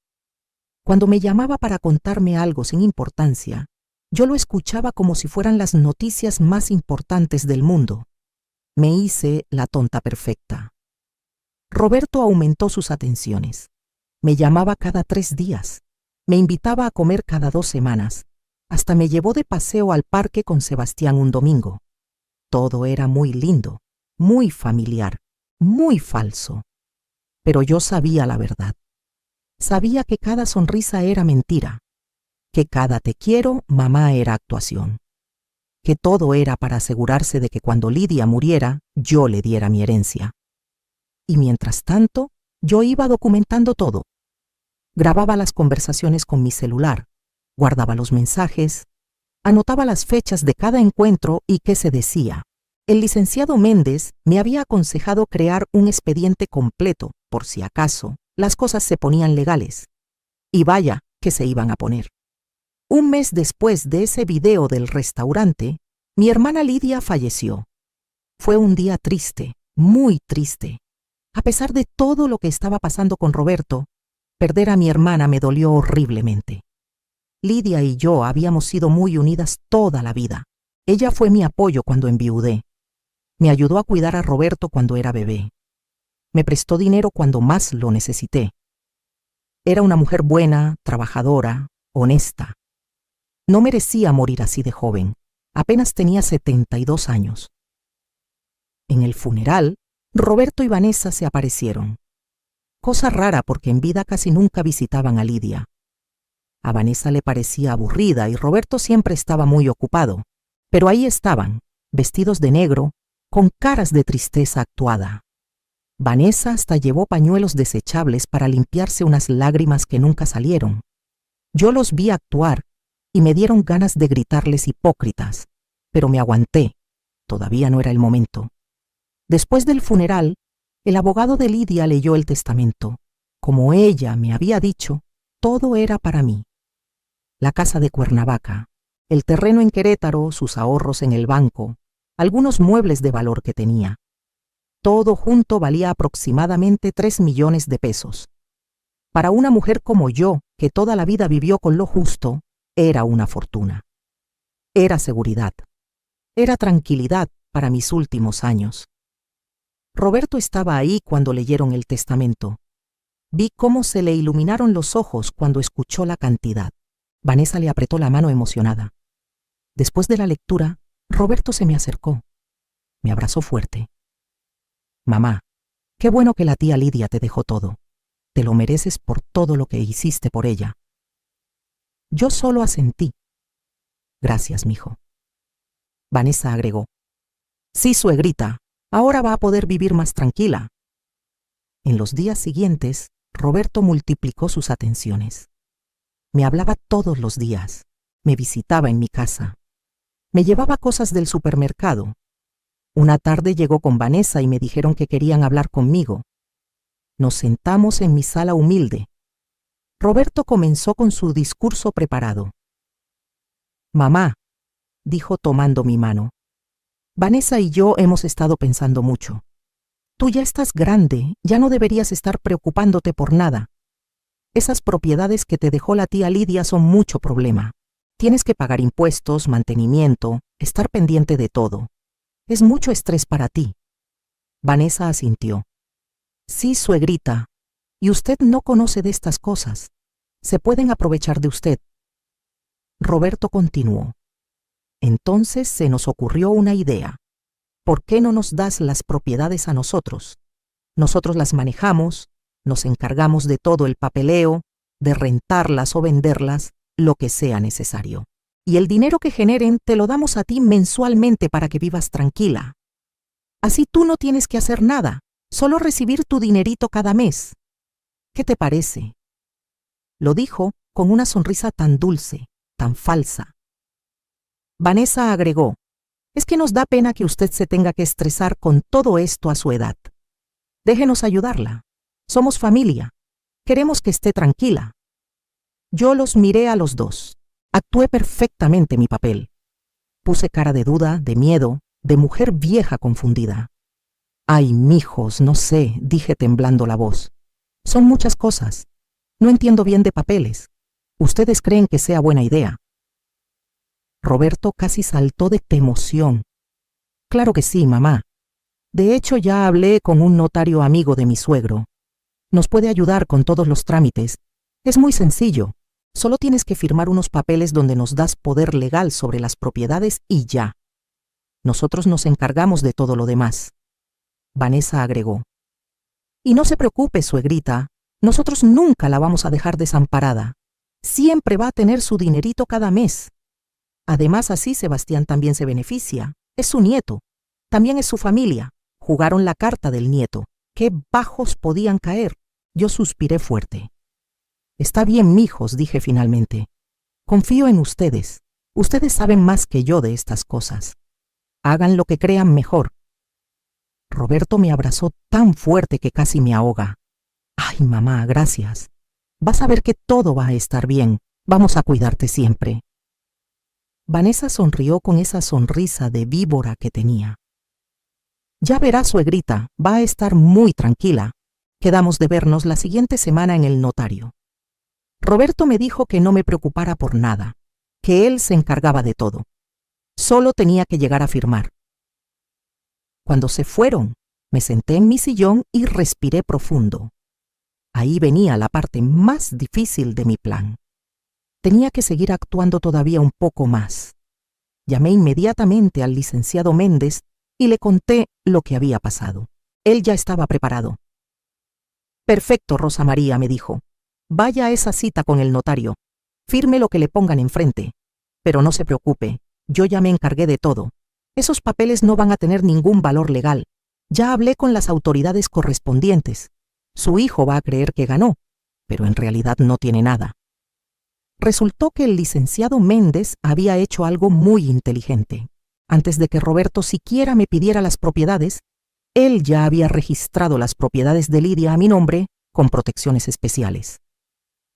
Cuando me llamaba para contarme algo sin importancia, yo lo escuchaba como si fueran las noticias más importantes del mundo. Me hice la tonta perfecta. Roberto aumentó sus atenciones. Me llamaba cada 3 días. Me invitaba a comer cada 2 semanas. Hasta me llevó de paseo al parque con Sebastián un domingo. Todo era muy lindo, muy familiar, muy falso. Pero yo sabía la verdad. Sabía que cada sonrisa era mentira, que cada te quiero, mamá era actuación, que todo era para asegurarse de que cuando Lidia muriera, yo le diera mi herencia. Y mientras tanto, yo iba documentando todo. Grababa las conversaciones con mi celular, guardaba los mensajes, anotaba las fechas de cada encuentro y qué se decía. El licenciado Méndez me había aconsejado crear un expediente completo, por si acaso las cosas se ponían legales. Y vaya que se iban a poner. Un mes después de ese video del restaurante, mi hermana Lidia falleció. Fue un día triste, muy triste. A pesar de todo lo que estaba pasando con Roberto, perder a mi hermana me dolió horriblemente. Lidia y yo habíamos sido muy unidas toda la vida. Ella fue mi apoyo cuando enviudé. Me ayudó a cuidar a Roberto cuando era bebé. Me prestó dinero cuando más lo necesité. Era una mujer buena, trabajadora, honesta. No merecía morir así de joven. Apenas tenía 72 años. En el funeral, Roberto y Vanessa se aparecieron. Cosa rara porque en vida casi nunca visitaban a Lidia. A Vanessa le parecía aburrida y Roberto siempre estaba muy ocupado. Pero ahí estaban, vestidos de negro, con caras de tristeza actuada. Vanessa hasta llevó pañuelos desechables para limpiarse unas lágrimas que nunca salieron. Yo los vi actuar y me dieron ganas de gritarles hipócritas, pero me aguanté. Todavía no era el momento. Después del funeral, el abogado de Lidia leyó el testamento. Como ella me había dicho, todo era para mí. La casa de Cuernavaca, el terreno en Querétaro, sus ahorros en el banco, algunos muebles de valor que tenía. Todo junto valía aproximadamente 3 millones de pesos. Para una mujer como yo, que toda la vida vivió con lo justo, era una fortuna. Era seguridad. Era tranquilidad para mis últimos años. Roberto estaba ahí cuando leyeron el testamento. Vi cómo se le iluminaron los ojos cuando escuchó la cantidad. Vanessa le apretó la mano emocionada. Después de la lectura, Roberto se me acercó. Me abrazó fuerte. Mamá, qué bueno que la tía Lidia te dejó todo. Te lo mereces por todo lo que hiciste por ella. Yo solo asentí. Gracias, mijo. Vanessa agregó. Sí, suegrita, ahora va a poder vivir más tranquila. En los días siguientes, Roberto multiplicó sus atenciones. Me hablaba todos los días. Me visitaba en mi casa. Me llevaba cosas del supermercado. Una tarde llegó con Vanessa y me dijeron que querían hablar conmigo. Nos sentamos en mi sala humilde. Roberto comenzó con su discurso preparado. Mamá, dijo tomando mi mano, Vanessa y yo hemos estado pensando mucho. Tú ya estás grande, ya no deberías estar preocupándote por nada. Esas propiedades que te dejó la tía Lidia son mucho problema. Tienes que pagar impuestos, mantenimiento, estar pendiente de todo. Es mucho estrés para ti. Vanessa asintió. Sí, suegrita. Y usted no conoce de estas cosas. Se pueden aprovechar de usted. Roberto continuó. Entonces se nos ocurrió una idea. ¿Por qué no nos das las propiedades a nosotros? Nosotros las manejamos, nos encargamos de todo el papeleo, de rentarlas o venderlas, lo que sea necesario. Y el dinero que generen te lo damos a ti mensualmente para que vivas tranquila. Así tú no tienes que hacer nada, solo recibir tu dinerito cada mes. ¿Qué te parece? Lo dijo con una sonrisa tan dulce, tan falsa. Vanessa agregó, es que nos da pena que usted se tenga que estresar con todo esto a su edad. Déjenos ayudarla. Somos familia. Queremos que esté tranquila. Yo los miré a los dos. Actué perfectamente mi papel. Puse cara de duda, de miedo, de mujer vieja confundida. Ay, mijos, no sé, dije temblando la voz. Son muchas cosas. No entiendo bien de papeles. ¿Ustedes creen que sea buena idea? Roberto casi saltó de emoción. Claro que sí, mamá. De hecho, ya hablé con un notario amigo de mi suegro. Nos puede ayudar con todos los trámites. Es muy sencillo. Solo tienes que firmar unos papeles donde nos das poder legal sobre las propiedades y ya. Nosotros nos encargamos de todo lo demás. Vanessa agregó. Y no se preocupe, suegrita. Nosotros nunca la vamos a dejar desamparada. Siempre va a tener su dinerito cada mes. Además, así Sebastián también se beneficia. Es su nieto. También es su familia. Jugaron la carta del nieto. ¿Qué bajos podían caer? Yo suspiré fuerte. Está bien, mijos, dije finalmente. Confío en ustedes. Ustedes saben más que yo de estas cosas. Hagan lo que crean mejor. Roberto me abrazó tan fuerte que casi me ahoga. Ay, mamá, gracias. Vas a ver que todo va a estar bien. Vamos a cuidarte siempre. Vanessa sonrió con esa sonrisa de víbora que tenía. Ya verá, suegrita, va a estar muy tranquila. Quedamos de vernos la siguiente semana en el notario. Roberto me dijo que no me preocupara por nada, que él se encargaba de todo. Solo tenía que llegar a firmar. Cuando se fueron, me senté en mi sillón y respiré profundo. Ahí venía la parte más difícil de mi plan. Tenía que seguir actuando todavía un poco más. Llamé inmediatamente al licenciado Méndez y le conté lo que había pasado. Él ya estaba preparado. Perfecto, Rosa María, me dijo. Vaya a esa cita con el notario. Firme lo que le pongan enfrente. Pero no se preocupe, yo ya me encargué de todo. Esos papeles no van a tener ningún valor legal. Ya hablé con las autoridades correspondientes. Su hijo va a creer que ganó, pero en realidad no tiene nada. Resultó que el licenciado Méndez había hecho algo muy inteligente. Antes de que Roberto siquiera me pidiera las propiedades, él ya había registrado las propiedades de Lidia a mi nombre con protecciones especiales.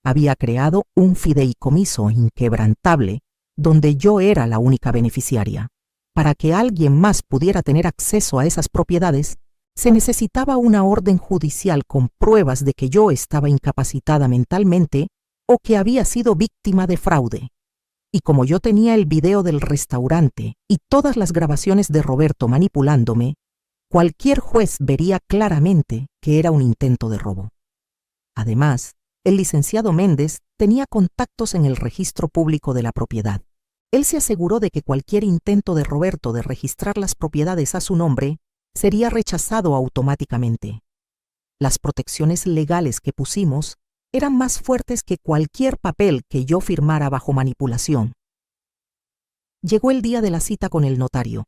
Había creado un fideicomiso inquebrantable donde yo era la única beneficiaria. Para que alguien más pudiera tener acceso a esas propiedades, se necesitaba una orden judicial con pruebas de que yo estaba incapacitada mentalmente o que había sido víctima de fraude. Y como yo tenía el video del restaurante y todas las grabaciones de Roberto manipulándome, cualquier juez vería claramente que era un intento de robo. Además, el licenciado Méndez tenía contactos en el registro público de la propiedad. Él se aseguró de que cualquier intento de Roberto de registrar las propiedades a su nombre sería rechazado automáticamente. Las protecciones legales que pusimos eran más fuertes que cualquier papel que yo firmara bajo manipulación. Llegó el día de la cita con el notario.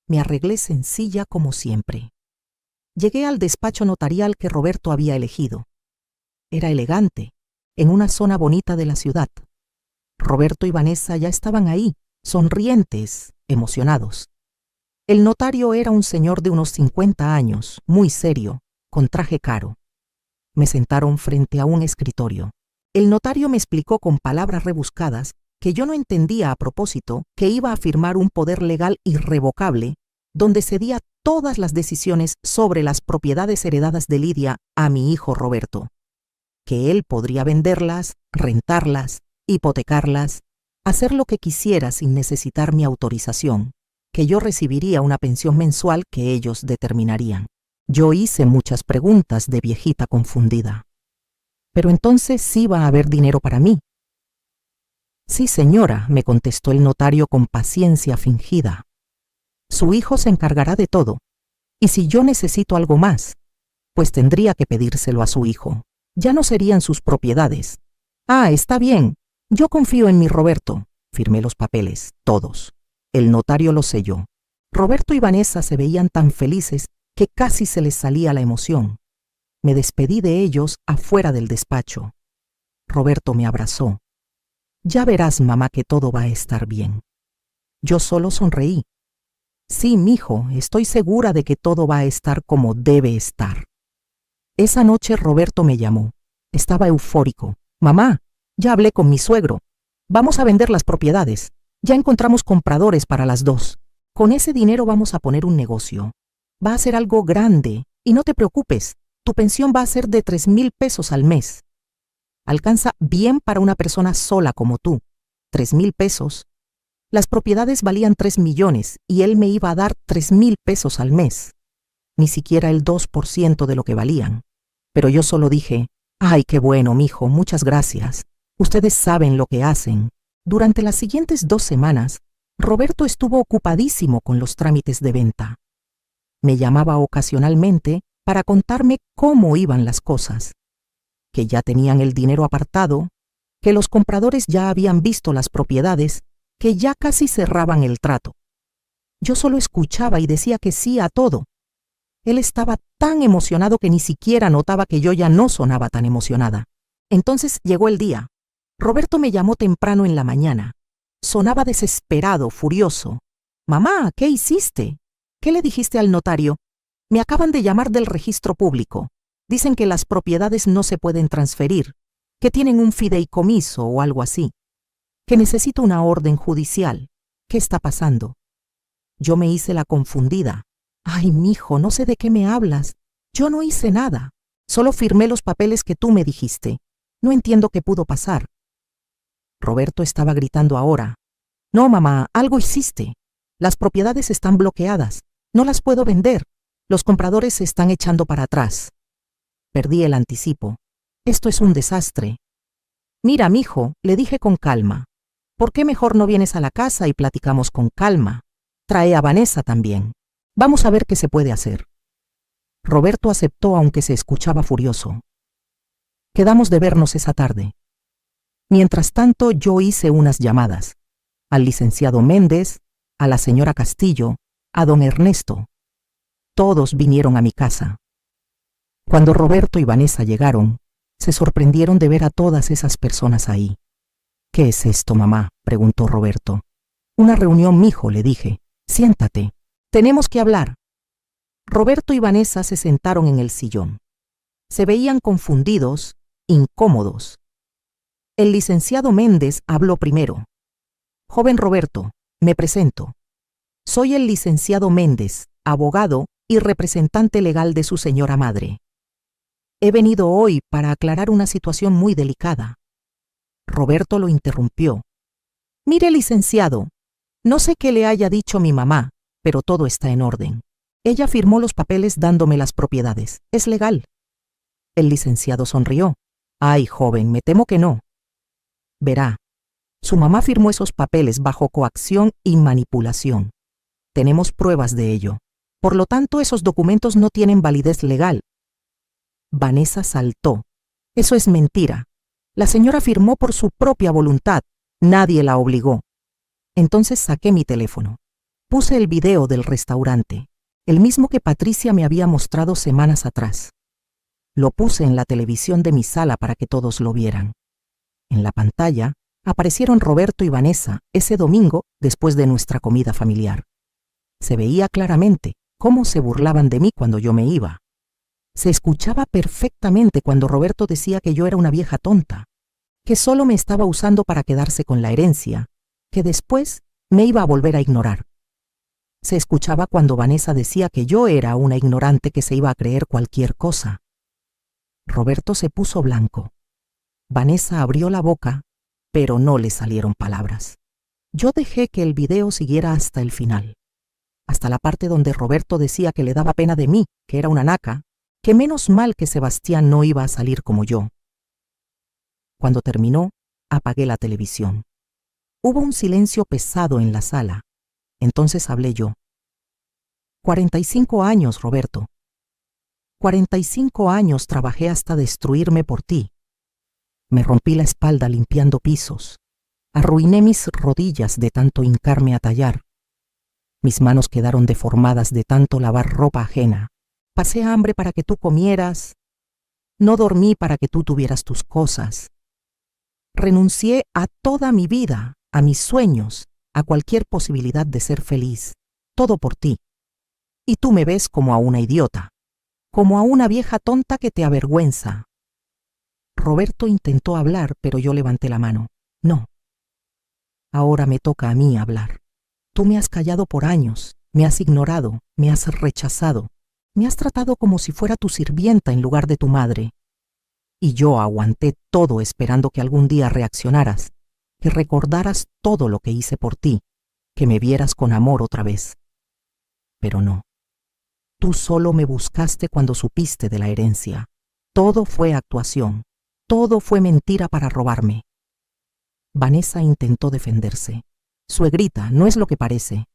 Me arreglé sencilla como siempre. Llegué al despacho notarial que Roberto había elegido. Era elegante, en una zona bonita de la ciudad. Roberto y Vanessa ya estaban ahí, sonrientes, emocionados. El notario era un señor de unos 50 años, muy serio, con traje caro. Me sentaron frente a un escritorio. El notario me explicó con palabras rebuscadas que yo no entendía a propósito que iba a firmar un poder legal irrevocable donde cedía todas las decisiones sobre las propiedades heredadas de Lidia a mi hijo Roberto, que él podría venderlas, rentarlas, hipotecarlas, hacer lo que quisiera sin necesitar mi autorización, que yo recibiría una pensión mensual que ellos determinarían. Yo hice muchas preguntas de viejita confundida. Pero entonces sí va a haber dinero para mí. Sí, señora, me contestó el notario con paciencia fingida. Su hijo se encargará de todo, y si yo necesito algo más, pues tendría que pedírselo a su hijo. Ya no serían sus propiedades. Ah, está bien. Yo confío en mi Roberto. Firmé los papeles, todos. El notario los selló. Roberto y Vanessa se veían tan felices que casi se les salía la emoción. Me despedí de ellos afuera del despacho. Roberto me abrazó. Ya verás, mamá, que todo va a estar bien. Yo solo sonreí. Sí, mijo, estoy segura de que todo va a estar como debe estar. Esa noche Roberto me llamó. Estaba eufórico. Mamá, ya hablé con mi suegro. Vamos a vender las propiedades. Ya encontramos compradores para las dos. Con ese dinero vamos a poner un negocio. Va a ser algo grande. Y no te preocupes, tu pensión va a ser de 3,000 pesos al mes. Alcanza bien para una persona sola como tú. 3,000 pesos. Las propiedades valían 3 millones y él me iba a dar 3,000 pesos al mes. Ni siquiera el 2% de lo que valían. Pero yo solo dije, ay, qué bueno, mijo, muchas gracias. Ustedes saben lo que hacen. Durante las siguientes 2 semanas, Roberto estuvo ocupadísimo con los trámites de venta. Me llamaba ocasionalmente para contarme cómo iban las cosas, que ya tenían el dinero apartado, que los compradores ya habían visto las propiedades, que ya casi cerraban el trato. Yo solo escuchaba y decía que sí a todo. Él estaba tan emocionado que ni siquiera notaba que yo ya no sonaba tan emocionada. Entonces llegó el día. Roberto me llamó temprano en la mañana. Sonaba desesperado, furioso. Mamá, ¿qué hiciste? ¿Qué le dijiste al notario? Me acaban de llamar del registro público. Dicen que las propiedades no se pueden transferir, que tienen un fideicomiso o algo así, que necesito una orden judicial. ¿Qué está pasando? Yo me hice la confundida. Ay, mijo, no sé de qué me hablas. Yo no hice nada. Solo firmé los papeles que tú me dijiste. No entiendo qué pudo pasar. Roberto estaba gritando ahora. No, mamá, algo hiciste. Las propiedades están bloqueadas. No las puedo vender. Los compradores se están echando para atrás. Perdí el anticipo. Esto es un desastre. Mira, mijo, le dije con calma. ¿Por qué mejor no vienes a la casa y platicamos con calma? Trae a Vanessa también. Vamos a ver qué se puede hacer. Roberto aceptó aunque se escuchaba furioso. Quedamos de vernos esa tarde. Mientras tanto, yo hice unas llamadas. Al licenciado Méndez, a la señora Castillo, a don Ernesto. Todos vinieron a mi casa. Cuando Roberto y Vanessa llegaron, se sorprendieron de ver a todas esas personas ahí. ¿Qué es esto, mamá?, preguntó Roberto. Una reunión, mijo, le dije. Siéntate. Tenemos que hablar. Roberto y Vanessa se sentaron en el sillón. Se veían confundidos, incómodos. El licenciado Méndez habló primero. Joven Roberto, me presento. Soy el licenciado Méndez, abogado y representante legal de su señora madre. He venido hoy para aclarar una situación muy delicada. Roberto lo interrumpió. Mire, licenciado, no sé qué le haya dicho mi mamá, pero todo está en orden. Ella firmó los papeles dándome las propiedades. Es legal. El licenciado sonrió. Ay, joven, me temo que no. Verá, su mamá firmó esos papeles bajo coacción y manipulación. Tenemos pruebas de ello. Por lo tanto, esos documentos no tienen validez legal. Vanessa saltó. Eso es mentira. La señora firmó por su propia voluntad. Nadie la obligó. Entonces saqué mi teléfono. Puse el video del restaurante, el mismo que Patricia me había mostrado semanas atrás. Lo puse en la televisión de mi sala para que todos lo vieran. En la pantalla aparecieron Roberto y Vanessa ese domingo después de nuestra comida familiar. Se veía claramente cómo se burlaban de mí cuando yo me iba. Se escuchaba perfectamente cuando Roberto decía que yo era una vieja tonta, que solo me estaba usando para quedarse con la herencia, que después me iba a volver a ignorar. Se escuchaba cuando Vanessa decía que yo era una ignorante que se iba a creer cualquier cosa. Roberto se puso blanco. Vanessa abrió la boca, pero no le salieron palabras. Yo dejé que el video siguiera hasta el final. hasta la parte donde Roberto decía que le daba pena de mí, que era una naca, que menos mal que Sebastián no iba a salir como yo. Cuando terminó, apagué la televisión. Hubo un silencio pesado en la sala. Entonces hablé yo. 45 años, Roberto. 45 años trabajé hasta destruirme por ti. Me rompí la espalda limpiando pisos. Arruiné mis rodillas de tanto hincarme a tallar. Mis manos quedaron deformadas de tanto lavar ropa ajena. Pasé hambre para que tú comieras. No dormí para que tú tuvieras tus cosas. Renuncié a toda mi vida, a mis sueños, a cualquier posibilidad de ser feliz. Todo por ti. Y tú me ves como a una idiota, como a una vieja tonta que te avergüenza. Roberto intentó hablar, pero yo levanté la mano. No. Ahora me toca a mí hablar. Tú me has callado por años, me has ignorado, me has rechazado, me has tratado como si fuera tu sirvienta en lugar de tu madre. Y yo aguanté todo esperando que algún día reaccionaras, que recordaras todo lo que hice por ti, que me vieras con amor otra vez. Pero no. Tú solo me buscaste cuando supiste de la herencia. Todo fue actuación. Todo fue mentira para robarme. Vanessa intentó defenderse. Suegrita, no es lo que parece.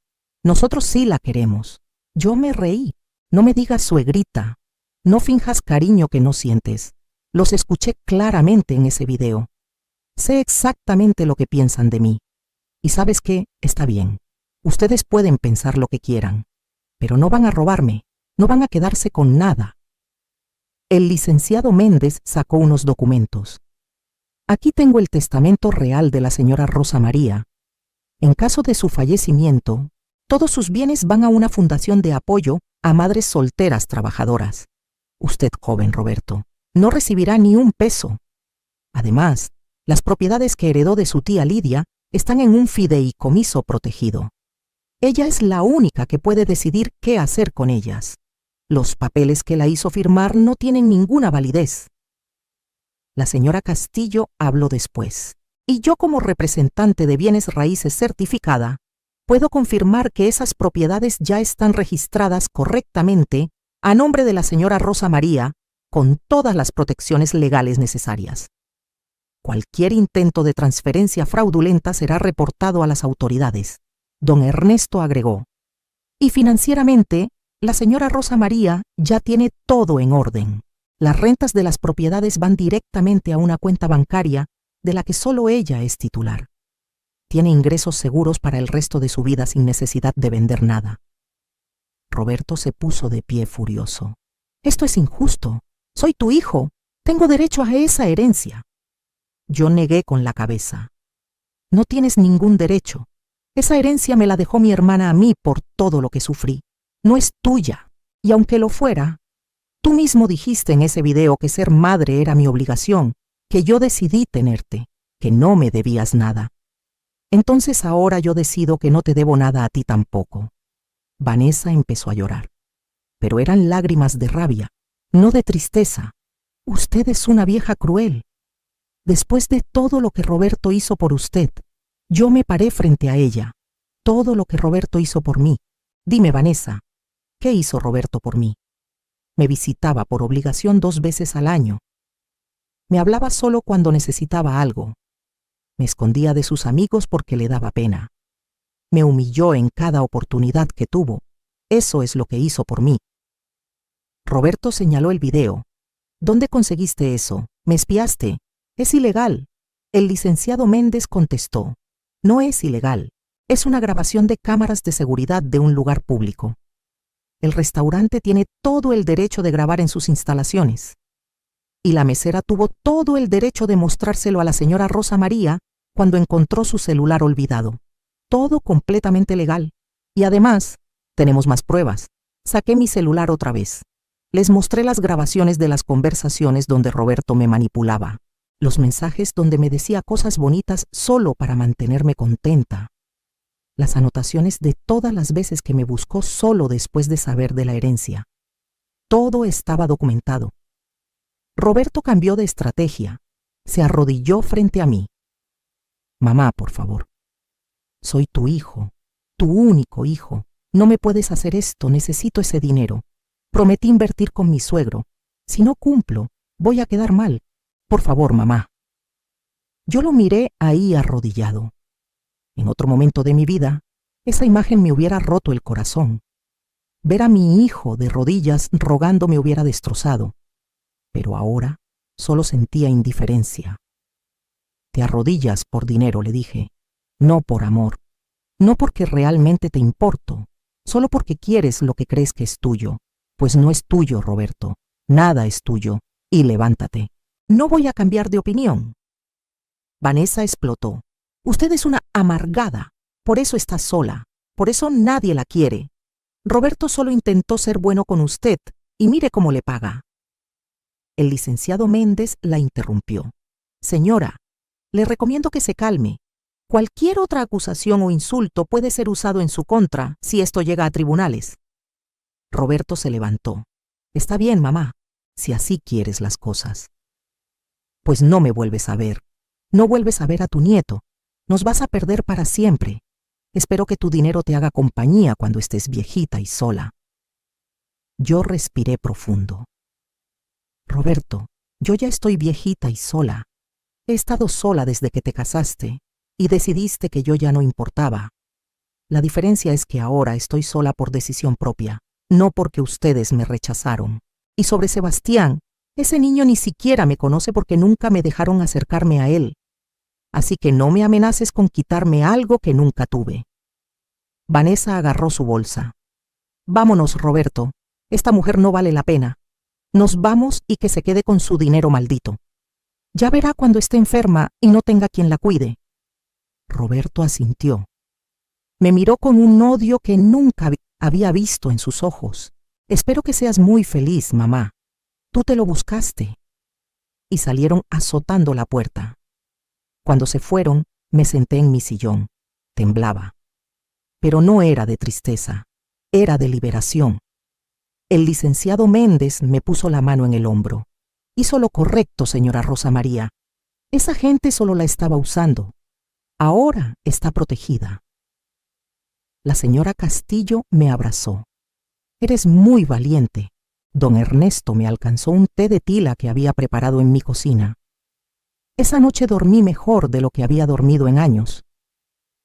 Nosotros sí la queremos. Yo me reí. No me digas suegrita. No finjas cariño que no sientes. Los escuché claramente en ese video. Sé exactamente lo que piensan de mí. Y ¿sabes qué? Está bien. Ustedes pueden pensar lo que quieran, pero no van a robarme. No van a quedarse con nada. El licenciado Méndez sacó unos documentos. Aquí tengo el testamento real de la señora Rosa María. En caso de su fallecimiento, todos sus bienes van a una fundación de apoyo a madres solteras trabajadoras. Usted, joven Roberto, no recibirá ni un peso. Además, las propiedades que heredó de su tía Lidia están en un fideicomiso protegido. Ella es la única que puede decidir qué hacer con ellas. Los papeles que la hizo firmar no tienen ninguna validez. La señora Castillo habló después, y yo como representante de bienes raíces certificada, puedo confirmar que esas propiedades ya están registradas correctamente a nombre de la señora Rosa María, con todas las protecciones legales necesarias. Cualquier intento de transferencia fraudulenta será reportado a las autoridades. Don Ernesto agregó. Y financieramente, la señora Rosa María ya tiene todo en orden. Las rentas de las propiedades van directamente a una cuenta bancaria de la que solo ella es titular. Tiene ingresos seguros para el resto de su vida sin necesidad de vender nada. Roberto se puso de pie furioso. Esto es injusto. Soy tu hijo. Tengo derecho a esa herencia. Yo negué con la cabeza. No tienes ningún derecho. Esa herencia me la dejó mi hermana a mí por todo lo que sufrí. No es tuya. Y aunque lo fuera, tú mismo dijiste en ese video que ser madre era mi obligación, que yo decidí tenerte, que no me debías nada. Entonces ahora yo decido que no te debo nada a ti tampoco. Vanessa empezó a llorar. Pero eran lágrimas de rabia, no de tristeza. Usted es una vieja cruel. Después de todo lo que Roberto hizo por usted, yo me paré frente a ella. Todo lo que Roberto hizo por mí. Dime, Vanessa, ¿qué hizo Roberto por mí? Me visitaba por obligación 2 veces al año. Me hablaba solo cuando necesitaba algo. Me escondía de sus amigos porque le daba pena. Me humilló en cada oportunidad que tuvo. Eso es lo que hizo por mí. Roberto señaló el video. ¿Dónde conseguiste eso? ¿Me espiaste? Es ilegal. El licenciado Méndez contestó. No es ilegal. Es una grabación de cámaras de seguridad de un lugar público. El restaurante tiene todo el derecho de grabar en sus instalaciones. Y la mesera tuvo todo el derecho de mostrárselo a la señora Rosa María cuando encontró su celular olvidado. Todo completamente legal. Y además, tenemos más pruebas. Saqué mi celular otra vez. Les mostré las grabaciones de las conversaciones donde Roberto me manipulaba. Los mensajes donde me decía cosas bonitas solo para mantenerme contenta. Las anotaciones de todas las veces que me buscó solo después de saber de la herencia. Todo estaba documentado. Roberto cambió de estrategia. Se arrodilló frente a mí. Mamá, por favor. Soy tu hijo, tu único hijo. No me puedes hacer esto, necesito ese dinero. Prometí invertir con mi suegro. Si no cumplo, voy a quedar mal. Por favor, mamá. Yo lo miré ahí arrodillado. En otro momento de mi vida, esa imagen me hubiera roto el corazón. Ver a mi hijo de rodillas rogando me hubiera destrozado. Pero ahora solo sentía indiferencia. Te arrodillas por dinero, le dije. No por amor. No porque realmente te importo. Solo porque quieres lo que crees que es tuyo. Pues no es tuyo, Roberto. Nada es tuyo. Y levántate. No voy a cambiar de opinión. Vanessa explotó. Usted es una amargada. Por eso está sola. Por eso nadie la quiere. Roberto solo intentó ser bueno con usted y mire cómo le paga. El licenciado Méndez la interrumpió. Señora, le recomiendo que se calme. Cualquier otra acusación o insulto puede ser usado en su contra si esto llega a tribunales. Roberto se levantó. Está bien, mamá, si así quieres las cosas. Pues no me vuelves a ver. No vuelves a ver a tu nieto. Nos vas a perder para siempre. Espero que tu dinero te haga compañía cuando estés viejita y sola. Yo respiré profundo. Roberto, yo ya estoy viejita y sola. He estado sola desde que te casaste y decidiste que yo ya no importaba. La diferencia es que ahora estoy sola por decisión propia, no porque ustedes me rechazaron. Y sobre Sebastián, ese niño ni siquiera me conoce porque nunca me dejaron acercarme a él. Así que no me amenaces con quitarme algo que nunca tuve. Vanessa agarró su bolsa. Vámonos, Roberto. Esta mujer no vale la pena. Nos vamos y que se quede con su dinero maldito. Ya verá cuando esté enferma y no tenga quien la cuide. Roberto asintió. Me miró con un odio que nunca había visto en sus ojos. Espero que seas muy feliz, mamá. Tú te lo buscaste. Y salieron azotando la puerta. Cuando se fueron, me senté en mi sillón. Temblaba. Pero no era de tristeza, era de liberación. El licenciado Méndez me puso la mano en el hombro. Hizo lo correcto, señora Rosa María. Esa gente solo la estaba usando. Ahora está protegida. La señora Castillo me abrazó. Eres muy valiente. Don Ernesto me alcanzó un té de tila que había preparado en mi cocina. Esa noche dormí mejor de lo que había dormido en años.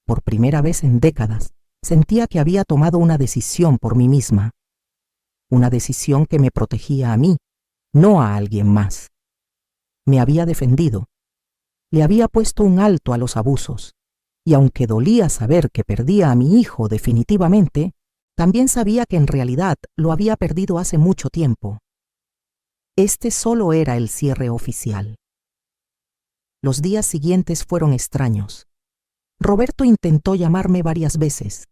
Por primera vez en décadas, sentía que había tomado una decisión por mí misma. Una decisión que me protegía a mí, no a alguien más. Me había defendido. Le había puesto un alto a los abusos. Y aunque dolía saber que perdía a mi hijo definitivamente, también sabía que en realidad lo había perdido hace mucho tiempo. Este solo era el cierre oficial. Los días siguientes fueron extraños. Roberto intentó llamarme varias veces.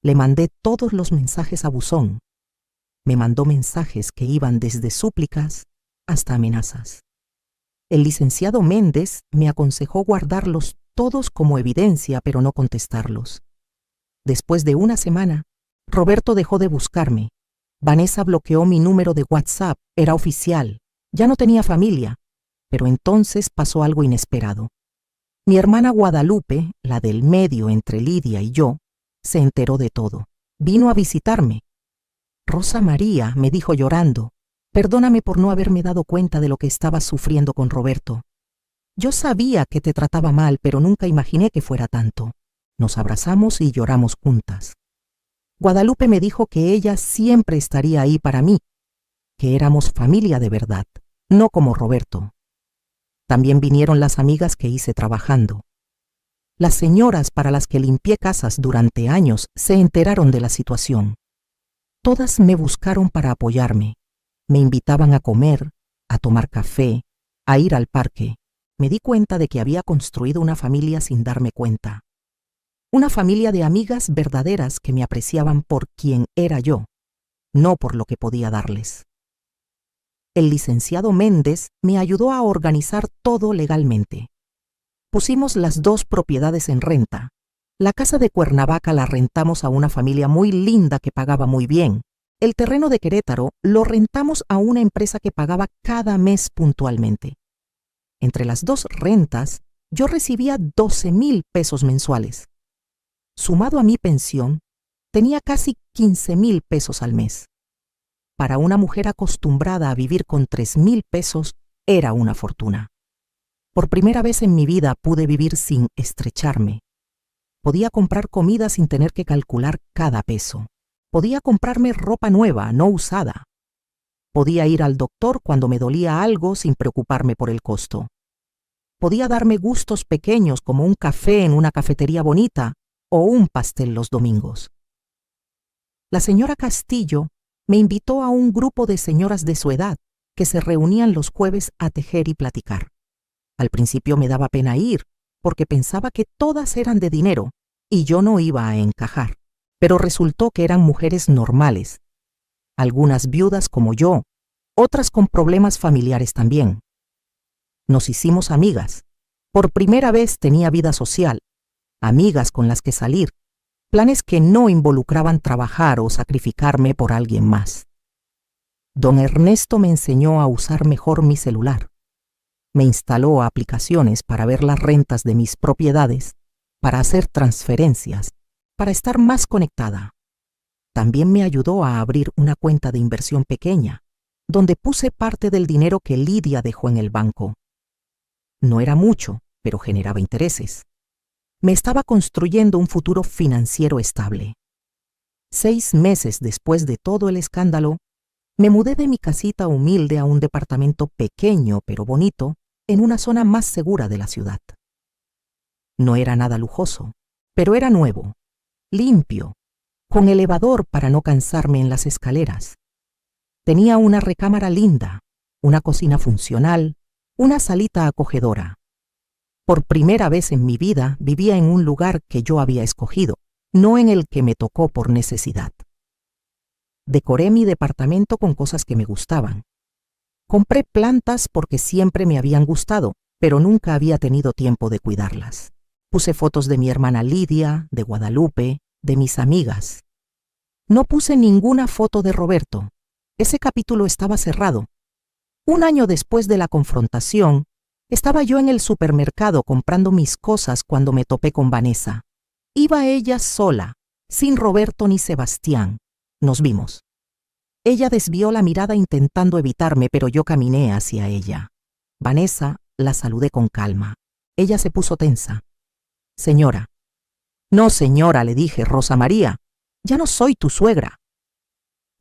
Le mandé todos los mensajes a buzón. Me mandó mensajes que iban desde súplicas hasta amenazas. El licenciado Méndez me aconsejó guardarlos todos como evidencia, pero no contestarlos. Después de una semana, Roberto dejó de buscarme. Vanessa bloqueó mi número de WhatsApp, era oficial. Ya no tenía familia, pero entonces pasó algo inesperado. Mi hermana Guadalupe, la del medio entre Lidia y yo, se enteró de todo. Vino a visitarme. Rosa María, me dijo llorando, perdóname por no haberme dado cuenta de lo que estabas sufriendo con Roberto. Yo sabía que te trataba mal, pero nunca imaginé que fuera tanto. Nos abrazamos y lloramos juntas. Guadalupe me dijo que ella siempre estaría ahí para mí, que éramos familia de verdad, no como Roberto. También vinieron las amigas que hice trabajando. Las señoras para las que limpié casas durante años se enteraron de la situación. Todas me buscaron para apoyarme. Me invitaban a comer, a tomar café, a ir al parque. Me di cuenta de que había construido una familia sin darme cuenta. Una familia de amigas verdaderas que me apreciaban por quien era yo, no por lo que podía darles. El licenciado Méndez me ayudó a organizar todo legalmente. Pusimos las 2 propiedades en renta. La casa de Cuernavaca la rentamos a una familia muy linda que pagaba muy bien. El terreno de Querétaro lo rentamos a una empresa que pagaba cada mes puntualmente. Entre las 2 rentas, yo recibía 12,000 pesos mensuales. Sumado a mi pensión, Tenía casi 15,000 pesos al mes. Para una mujer acostumbrada a vivir con 3,000 pesos, era una fortuna. Por primera vez en mi vida pude vivir sin estrecharme. Podía comprar comida sin tener que calcular cada peso. Podía comprarme ropa nueva, no usada. Podía ir al doctor cuando me dolía algo sin preocuparme por el costo. Podía darme gustos pequeños como un café en una cafetería bonita o un pastel los domingos. La señora Castillo me invitó a un grupo de señoras de su edad que se reunían los jueves a tejer y platicar. Al principio me daba pena ir, porque pensaba que todas eran de dinero y yo no iba a encajar. Pero resultó que eran mujeres normales, algunas viudas como yo, otras con problemas familiares también. Nos hicimos amigas. Por primera vez tenía vida social, amigas con las que salir, planes que no involucraban trabajar o sacrificarme por alguien más. Don Ernesto me enseñó a usar mejor mi celular. Me instaló aplicaciones para ver las rentas de mis propiedades, para hacer transferencias, para estar más conectada. También me ayudó a abrir una cuenta de inversión pequeña, donde puse parte del dinero que Lidia dejó en el banco. No era mucho, pero generaba intereses. Me estaba construyendo un futuro financiero estable. 6 meses después de todo el escándalo, me mudé de mi casita humilde a un departamento pequeño pero bonito en una zona más segura de la ciudad. No era nada lujoso, pero era nuevo, limpio, con elevador para no cansarme en las escaleras. Tenía una recámara linda, una cocina funcional, una salita acogedora. Por primera vez en mi vida vivía en un lugar que yo había escogido, no en el que me tocó por necesidad. Decoré mi departamento con cosas que me gustaban. Compré plantas porque siempre me habían gustado, pero nunca había tenido tiempo de cuidarlas. Puse fotos de mi hermana Lidia, de Guadalupe, de mis amigas. No puse ninguna foto de Roberto. Ese capítulo estaba cerrado. Un año después de la confrontación, estaba yo en el supermercado comprando mis cosas cuando me topé con Vanessa. Iba ella sola, sin Roberto ni Sebastián. Nos vimos. Ella desvió la mirada intentando evitarme, pero yo caminé hacia ella. Vanessa la saludé con calma. Ella se puso tensa. Señora. No, señora, le dije, Rosa María. Ya no soy tu suegra.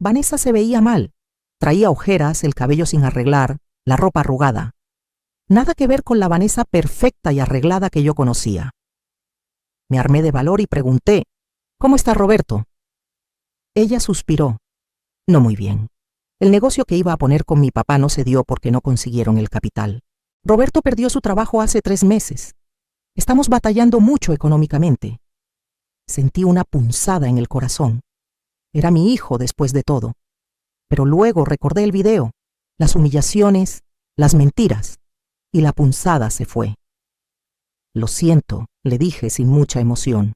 Vanessa se veía mal. Traía ojeras, el cabello sin arreglar, la ropa arrugada. Nada que ver con la Vanessa perfecta y arreglada que yo conocía. Me armé de valor y pregunté, ¿cómo está Roberto? Ella suspiró. No muy bien. El negocio que iba a poner con mi papá no se dio porque no consiguieron el capital. Roberto perdió su trabajo hace 3 meses. Estamos batallando mucho económicamente. Sentí una punzada en el corazón. Era mi hijo después de todo. Pero luego recordé el video, las humillaciones, las mentiras, y la punzada se fue. Lo siento, le dije sin mucha emoción.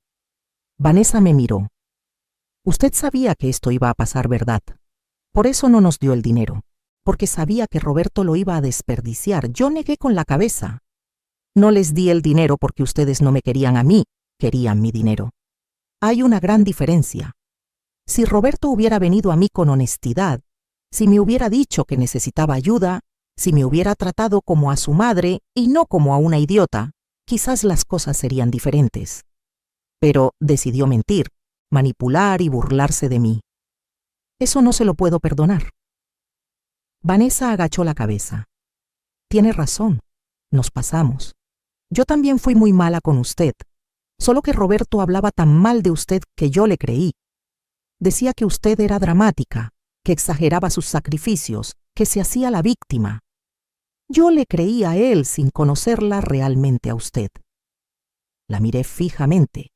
Vanessa me miró. Usted sabía que esto iba a pasar, ¿verdad? Por eso no nos dio el dinero, porque sabía que Roberto lo iba a desperdiciar. Yo negué con la cabeza. No les di el dinero porque ustedes no me querían a mí, querían mi dinero. Hay una gran diferencia. Si Roberto hubiera venido a mí con honestidad, si me hubiera dicho que necesitaba ayuda, si me hubiera tratado como a su madre y no como a una idiota, quizás las cosas serían diferentes. Pero decidió mentir, manipular y burlarse de mí. Eso no se lo puedo perdonar. Vanessa agachó la cabeza. Tiene razón, nos pasamos. Yo también fui muy mala con usted, solo que Roberto hablaba tan mal de usted que yo le creí. Decía que usted era dramática, que exageraba sus sacrificios, que se hacía la víctima. Yo le creí a él sin conocerla realmente a usted. La miré fijamente.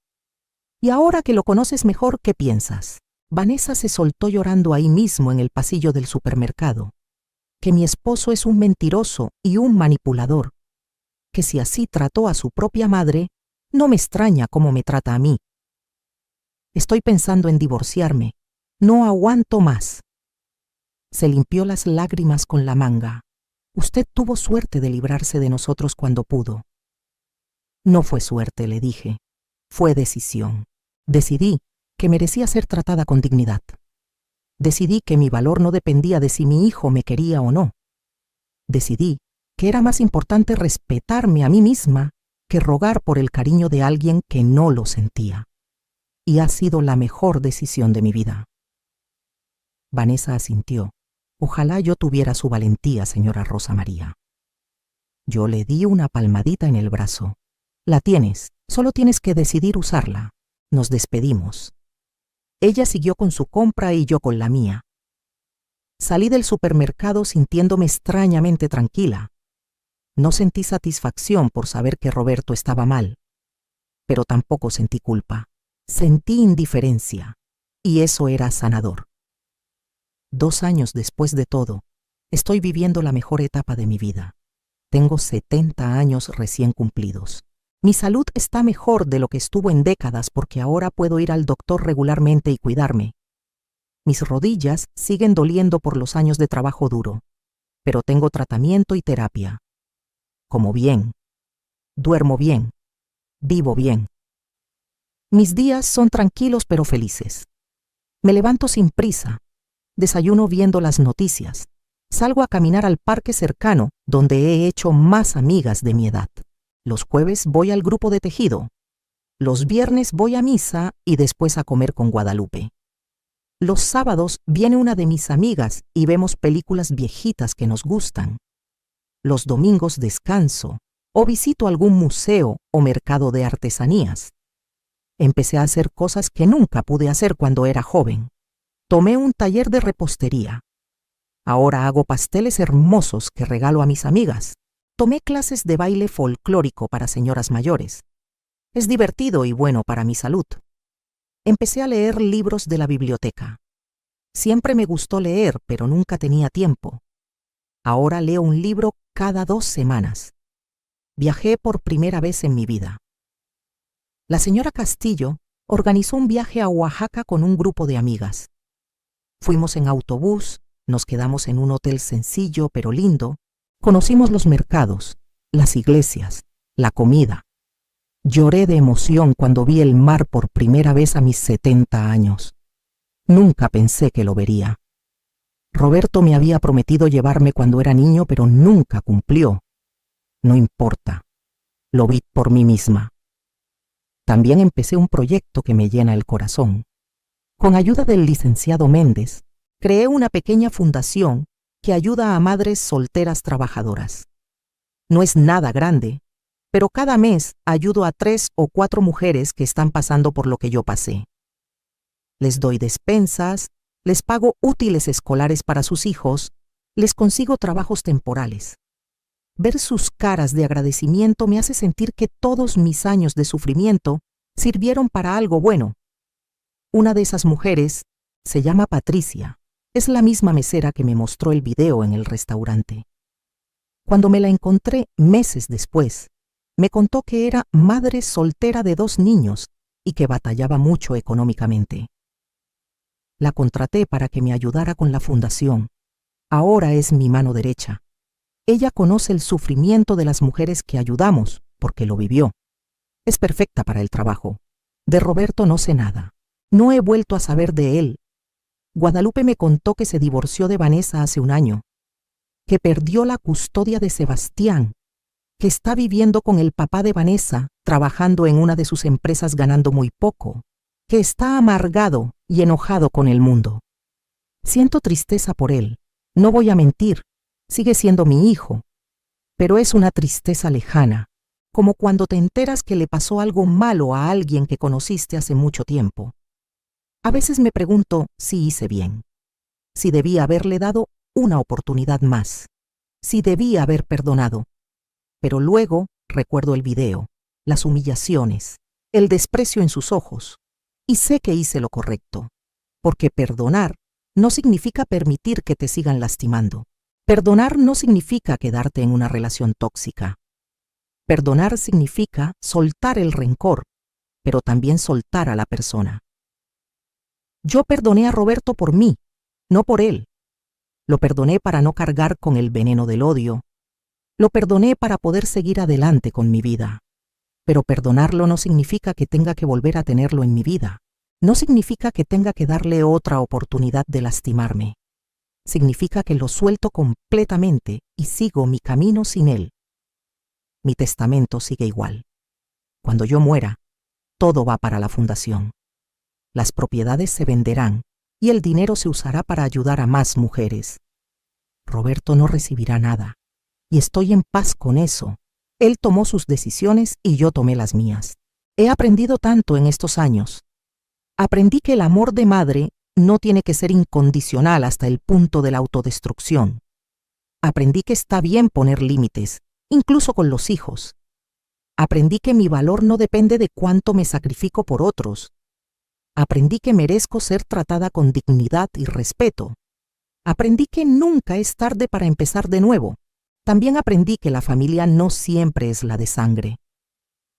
Y ahora que lo conoces mejor, ¿qué piensas? Vanessa se soltó llorando ahí mismo en el pasillo del supermercado. Que mi esposo es un mentiroso y un manipulador. Que si así trató a su propia madre, no me extraña cómo me trata a mí. Estoy pensando en divorciarme. No aguanto más. Se limpió las lágrimas con la manga. Usted tuvo suerte de librarse de nosotros cuando pudo. No fue suerte, le dije. Fue decisión. Decidí, que merecía ser tratada con dignidad. Decidí que mi valor no dependía de si mi hijo me quería o no. Decidí que era más importante respetarme a mí misma que rogar por el cariño de alguien que no lo sentía. Y ha sido la mejor decisión de mi vida. Vanessa asintió. Ojalá yo tuviera su valentía, señora Rosa María. Yo le di una palmadita en el brazo. La tienes, solo tienes que decidir usarla. Nos despedimos. Ella siguió con su compra y yo con la mía. Salí del supermercado sintiéndome extrañamente tranquila. No sentí satisfacción por saber que Roberto estaba mal, pero tampoco sentí culpa. Sentí indiferencia, y eso era sanador. 2 años después de todo, estoy viviendo la mejor etapa de mi vida. Tengo 70 años recién cumplidos. Mi salud está mejor de lo que estuvo en décadas porque ahora puedo ir al doctor regularmente y cuidarme. Mis rodillas siguen doliendo por los años de trabajo duro, pero tengo tratamiento y terapia. Como bien, duermo bien, vivo bien. Mis días son tranquilos pero felices. Me levanto sin prisa, desayuno viendo las noticias, salgo a caminar al parque cercano donde he hecho más amigas de mi edad. Los jueves voy al grupo de tejido. Los viernes voy a misa y después a comer con Guadalupe. Los sábados viene una de mis amigas y vemos películas viejitas que nos gustan. Los domingos descanso o visito algún museo o mercado de artesanías. Empecé a hacer cosas que nunca pude hacer cuando era joven. Tomé un taller de repostería. Ahora hago pasteles hermosos que regalo a mis amigas. Tomé clases de baile folclórico para señoras mayores. Es divertido y bueno para mi salud. Empecé a leer libros de la biblioteca. Siempre me gustó leer, pero nunca tenía tiempo. Ahora leo un libro cada 2 semanas. Viajé por primera vez en mi vida. La señora Castillo organizó un viaje a Oaxaca con un grupo de amigas. Fuimos en autobús, nos quedamos en un hotel sencillo pero lindo, conocimos los mercados, las iglesias, la comida. Lloré de emoción cuando vi el mar por primera vez a mis 70 años. Nunca pensé que lo vería. Roberto me había prometido llevarme cuando era niño, pero nunca cumplió. No importa, lo vi por mí misma. También empecé un proyecto que me llena el corazón. Con ayuda del licenciado Méndez, creé una pequeña fundación que ayuda a madres solteras trabajadoras. No es nada grande, pero cada mes ayudo a 3 o 4 mujeres que están pasando por lo que yo pasé. Les doy despensas, les pago útiles escolares para sus hijos, les consigo trabajos temporales. Ver sus caras de agradecimiento me hace sentir que todos mis años de sufrimiento sirvieron para algo bueno. Una de esas mujeres se llama Patricia. Es la misma mesera que me mostró el video en el restaurante. Cuando me la encontré meses después, me contó que era madre soltera de 2 niños y que batallaba mucho económicamente. La contraté para que me ayudara con la fundación. Ahora es mi mano derecha. Ella conoce el sufrimiento de las mujeres que ayudamos porque lo vivió. Es perfecta para el trabajo. De Roberto no sé nada. No he vuelto a saber de él. Guadalupe me contó que se divorció de Vanessa hace 1 año, que perdió la custodia de Sebastián, que está viviendo con el papá de Vanessa, trabajando en una de sus empresas ganando muy poco, que está amargado y enojado con el mundo. Siento tristeza por él, no voy a mentir, sigue siendo mi hijo, pero es una tristeza lejana, como cuando te enteras que le pasó algo malo a alguien que conociste hace mucho tiempo. A veces me pregunto si hice bien, si debía haberle dado una oportunidad más, si debía haber perdonado. Pero luego recuerdo el video, las humillaciones, el desprecio en sus ojos, y sé que hice lo correcto, porque perdonar no significa permitir que te sigan lastimando. Perdonar no significa quedarte en una relación tóxica. Perdonar significa soltar el rencor, pero también soltar a la persona. Yo perdoné a Roberto por mí, no por él. Lo perdoné para no cargar con el veneno del odio. Lo perdoné para poder seguir adelante con mi vida. Pero perdonarlo no significa que tenga que volver a tenerlo en mi vida. No significa que tenga que darle otra oportunidad de lastimarme. Significa que lo suelto completamente y sigo mi camino sin él. Mi testamento sigue igual. Cuando yo muera, todo va para la fundación. Las propiedades se venderán y el dinero se usará para ayudar a más mujeres. Roberto no recibirá nada, y estoy en paz con eso. Él tomó sus decisiones y yo tomé las mías. He aprendido tanto en estos años. Aprendí que el amor de madre no tiene que ser incondicional hasta el punto de la autodestrucción. Aprendí que está bien poner límites, incluso con los hijos. Aprendí que mi valor no depende de cuánto me sacrifico por otros. Aprendí que merezco ser tratada con dignidad y respeto. Aprendí que nunca es tarde para empezar de nuevo. También aprendí que la familia no siempre es la de sangre.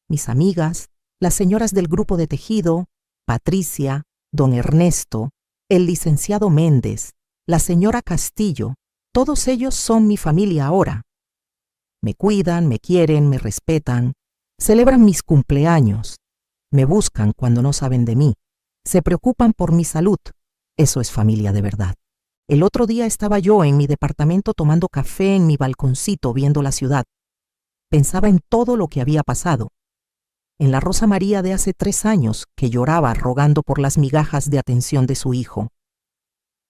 Mis amigas, las señoras del grupo de tejido, Patricia, don Ernesto, el licenciado Méndez, la señora Castillo, todos ellos son mi familia ahora. Me cuidan, me quieren, me respetan, celebran mis cumpleaños, me buscan cuando no saben de mí, se preocupan por mi salud. Eso es familia de verdad. El otro día estaba yo en mi departamento tomando café en mi balconcito viendo la ciudad. Pensaba en todo lo que había pasado. En la Rosa María de hace 3 años, que lloraba rogando por las migajas de atención de su hijo.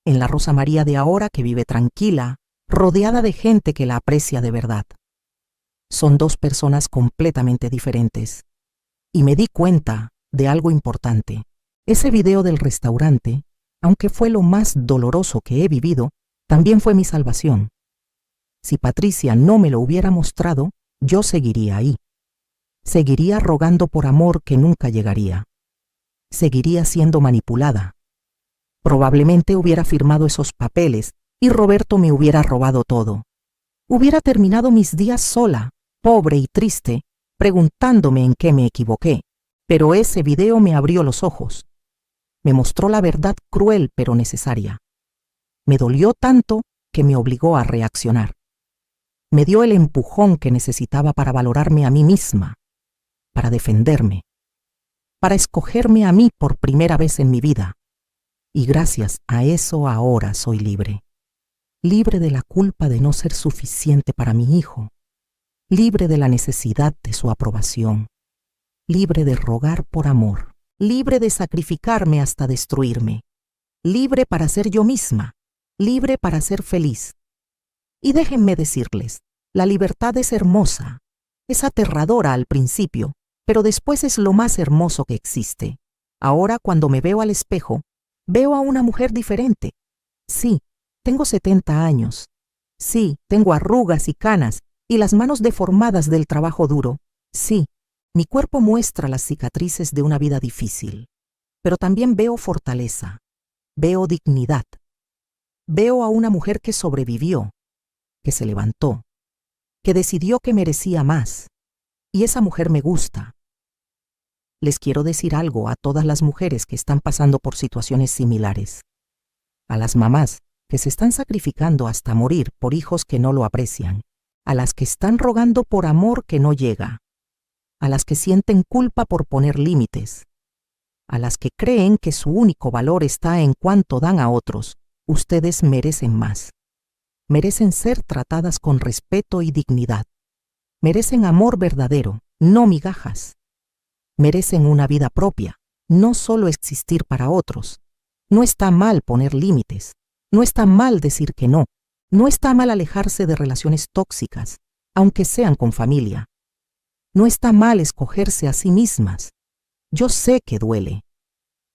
En la Rosa María de ahora, que vive tranquila, rodeada de gente que la aprecia de verdad. Son 2 personas completamente diferentes. Y me di cuenta de algo importante. Ese video del restaurante, aunque fue lo más doloroso que he vivido, también fue mi salvación. Si Patricia no me lo hubiera mostrado, yo seguiría ahí. Seguiría rogando por amor que nunca llegaría. Seguiría siendo manipulada. Probablemente hubiera firmado esos papeles y Roberto me hubiera robado todo. Hubiera terminado mis días sola, pobre y triste, preguntándome en qué me equivoqué. Pero ese video me abrió los ojos. Me mostró la verdad cruel pero necesaria. Me dolió tanto que me obligó a reaccionar. Me dio el empujón que necesitaba para valorarme a mí misma, para defenderme, para escogerme a mí por primera vez en mi vida. Y gracias a eso ahora soy libre. Libre de la culpa de no ser suficiente para mi hijo. Libre de la necesidad de su aprobación. Libre de rogar por amor. Libre de sacrificarme hasta destruirme. Libre para ser yo misma. Libre para ser feliz. Y déjenme decirles, la libertad es hermosa. Es aterradora al principio, pero después es lo más hermoso que existe. Ahora, cuando me veo al espejo, veo a una mujer diferente. Sí, tengo 70 años. Sí, tengo arrugas y canas y las manos deformadas del trabajo duro. Sí, mi cuerpo muestra las cicatrices de una vida difícil. Pero también veo fortaleza. Veo dignidad. Veo a una mujer que sobrevivió, que se levantó, que decidió que merecía más. Y esa mujer me gusta. Les quiero decir algo a todas las mujeres que están pasando por situaciones similares. A las mamás que se están sacrificando hasta morir por hijos que no lo aprecian. A las que están rogando por amor que no llega. A las que sienten culpa por poner límites. A las que creen que su único valor está en cuánto dan a otros. Ustedes merecen más. Merecen ser tratadas con respeto y dignidad. Merecen amor verdadero, no migajas. Merecen una vida propia, no solo existir para otros. No está mal poner límites. No está mal decir que no. No está mal alejarse de relaciones tóxicas, aunque sean con familia. No está mal escogerse a sí mismas. Yo sé que duele.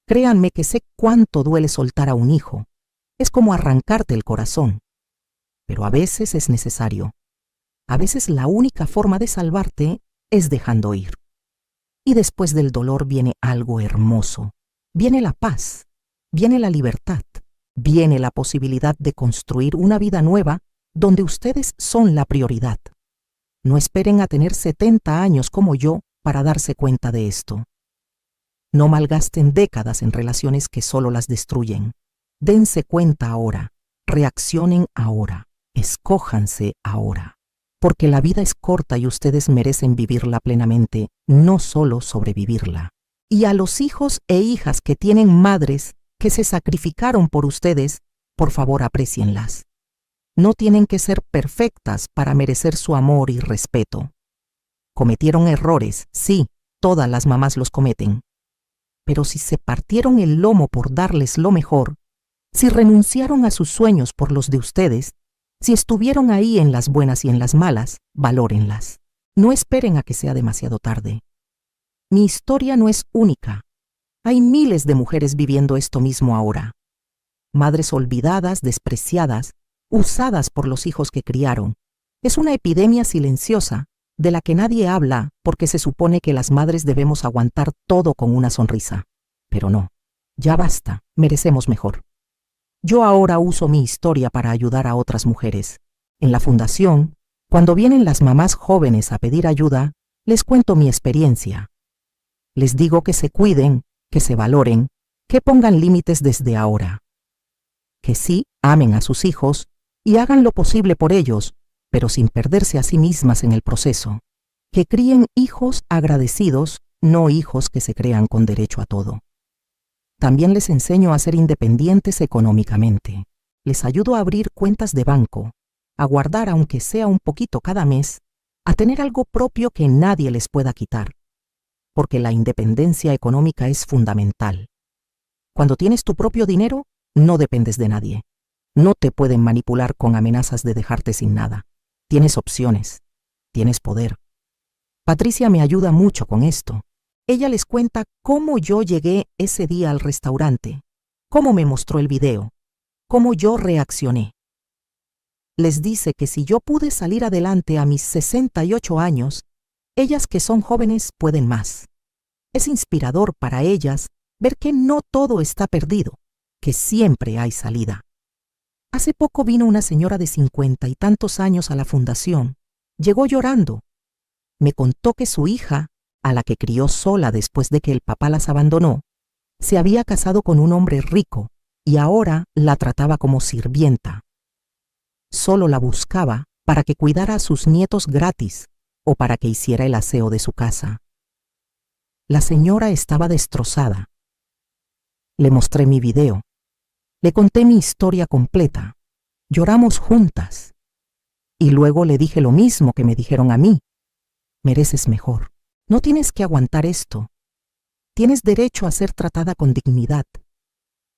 Créanme que sé cuánto duele soltar a un hijo. Es como arrancarte el corazón. Pero a veces es necesario. A veces la única forma de salvarte es dejando ir. Y después del dolor viene algo hermoso. Viene la paz. Viene la libertad. Viene la posibilidad de construir una vida nueva donde ustedes son la prioridad. No esperen a tener 70 años como yo para darse cuenta de esto. No malgasten décadas en relaciones que solo las destruyen. Dense cuenta ahora. Reaccionen ahora. Escójanse ahora. Porque la vida es corta y ustedes merecen vivirla plenamente, no solo sobrevivirla. Y a los hijos e hijas que tienen madres que se sacrificaron por ustedes, por favor aprécienlas. No tienen que ser perfectas para merecer su amor y respeto. Cometieron errores, sí, todas las mamás los cometen. Pero si se partieron el lomo por darles lo mejor, si renunciaron a sus sueños por los de ustedes, si estuvieron ahí en las buenas y en las malas, valórenlas. No esperen a que sea demasiado tarde. Mi historia no es única. Hay miles de mujeres viviendo esto mismo ahora. Madres olvidadas, despreciadas, usadas por los hijos que criaron. Es una epidemia silenciosa de la que nadie habla porque se supone que las madres debemos aguantar todo con una sonrisa. Pero no, ya basta, merecemos mejor. Yo ahora uso mi historia para ayudar a otras mujeres. En la fundación, cuando vienen las mamás jóvenes a pedir ayuda, les cuento mi experiencia. Les digo que se cuiden, que se valoren, que pongan límites desde ahora. Que sí, amen a sus hijos y hagan lo posible por ellos, pero sin perderse a sí mismas en el proceso. Que críen hijos agradecidos, no hijos que se crean con derecho a todo. También les enseño a ser independientes económicamente. Les ayudo a abrir cuentas de banco, a guardar aunque sea un poquito cada mes, a tener algo propio que nadie les pueda quitar. Porque la independencia económica es fundamental. Cuando tienes tu propio dinero, no dependes de nadie. No te pueden manipular con amenazas de dejarte sin nada. Tienes opciones, tienes poder. Patricia me ayuda mucho con esto. Ella les cuenta cómo yo llegué ese día al restaurante, cómo me mostró el video, cómo yo reaccioné. Les dice que si yo pude salir adelante a mis 68 años, ellas que son jóvenes pueden más. Es inspirador para ellas ver que no todo está perdido, que siempre hay salida. Hace poco vino una señora de 50 y tantos años a la fundación. Llegó llorando. Me contó que su hija, a la que crió sola después de que el papá las abandonó, se había casado con un hombre rico y ahora la trataba como sirvienta. Solo la buscaba para que cuidara a sus nietos gratis o para que hiciera el aseo de su casa. La señora estaba destrozada. Le mostré mi video. Le conté mi historia completa. Lloramos juntas. Y luego le dije lo mismo que me dijeron a mí. Mereces mejor. No tienes que aguantar esto. Tienes derecho a ser tratada con dignidad.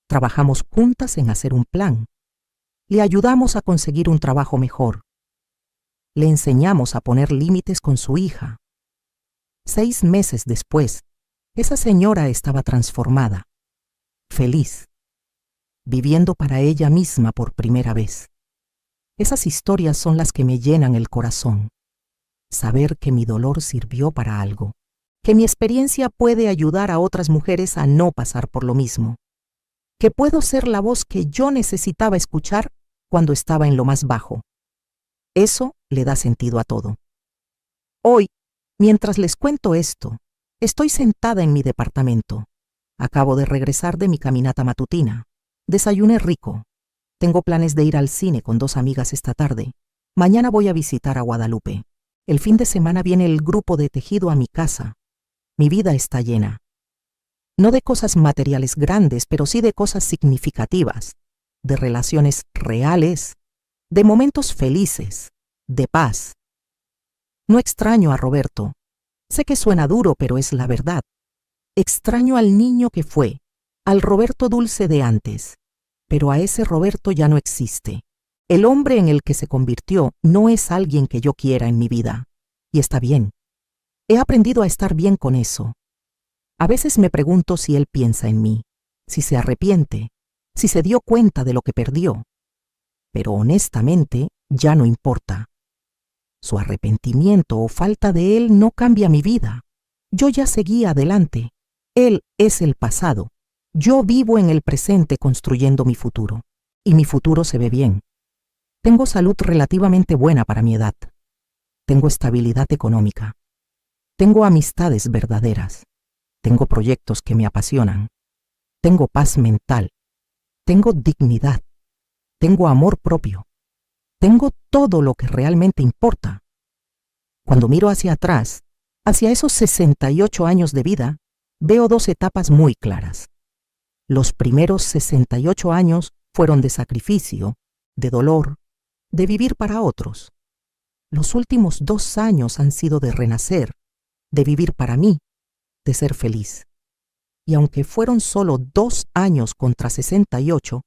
Trabajamos juntas en hacer un plan. Le ayudamos a conseguir un trabajo mejor. Le enseñamos a poner límites con su hija. 6 meses después, esa señora estaba transformada, feliz, viviendo para ella misma por primera vez. Esas historias son las que me llenan el corazón. Saber que mi dolor sirvió para algo, que mi experiencia puede ayudar a otras mujeres a no pasar por lo mismo, que puedo ser la voz que yo necesitaba escuchar cuando estaba en lo más bajo. Eso le da sentido a todo. Hoy, mientras les cuento esto, estoy sentada en mi departamento. Acabo de regresar de mi caminata matutina. Desayuné rico. Tengo planes de ir al cine con 2 amigas esta tarde. Mañana voy a visitar a Guadalupe. El fin de semana viene el grupo de tejido a mi casa. Mi vida está llena. No de cosas materiales grandes, pero sí de cosas significativas, de relaciones reales, de momentos felices, de paz. No extraño a Roberto. Sé que suena duro, pero es la verdad. Extraño al niño que fue, al Roberto dulce de antes, pero a ese Roberto ya no existe. El hombre en el que se convirtió no es alguien que yo quiera en mi vida, y está bien. He aprendido a estar bien con eso. A veces me pregunto si él piensa en mí, si se arrepiente, si se dio cuenta de lo que perdió. Pero honestamente, ya no importa. Su arrepentimiento o falta de él no cambia mi vida. Yo ya seguí adelante. Él es el pasado. Yo vivo en el presente construyendo mi futuro. Y mi futuro se ve bien. Tengo salud relativamente buena para mi edad. Tengo estabilidad económica. Tengo amistades verdaderas. Tengo proyectos que me apasionan. Tengo paz mental. Tengo dignidad. Tengo amor propio. Tengo todo lo que realmente importa. Cuando miro hacia atrás, hacia esos 68 años de vida, veo dos etapas muy claras. Los primeros 68 años fueron de sacrificio, de dolor, de vivir para otros. Los últimos 2 años han sido de renacer, de vivir para mí, de ser feliz. Y aunque fueron solo 2 años contra 68,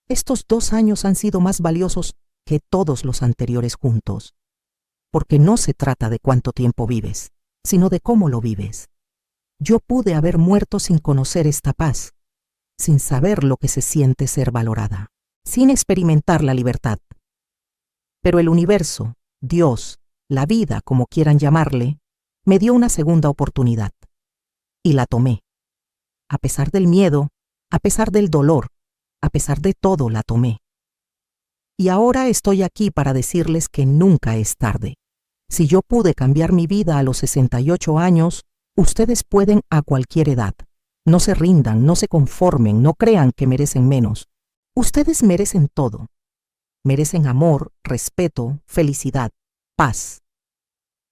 estos 2 años han sido más valiosos que todos los anteriores juntos. Porque no se trata de cuánto tiempo vives, sino de cómo lo vives. Yo pude haber muerto sin conocer esta paz, sin saber lo que se siente ser valorada, sin experimentar la libertad. Pero el universo, Dios, la vida, como quieran llamarle, me dio una segunda oportunidad. Y la tomé. A pesar del miedo, a pesar del dolor, a pesar de todo la tomé. Y ahora estoy aquí para decirles que nunca es tarde. Si yo pude cambiar mi vida a los 68 años, ustedes pueden a cualquier edad. No se rindan, no se conformen, no crean que merecen menos. Ustedes merecen todo. Merecen amor, respeto, felicidad, paz.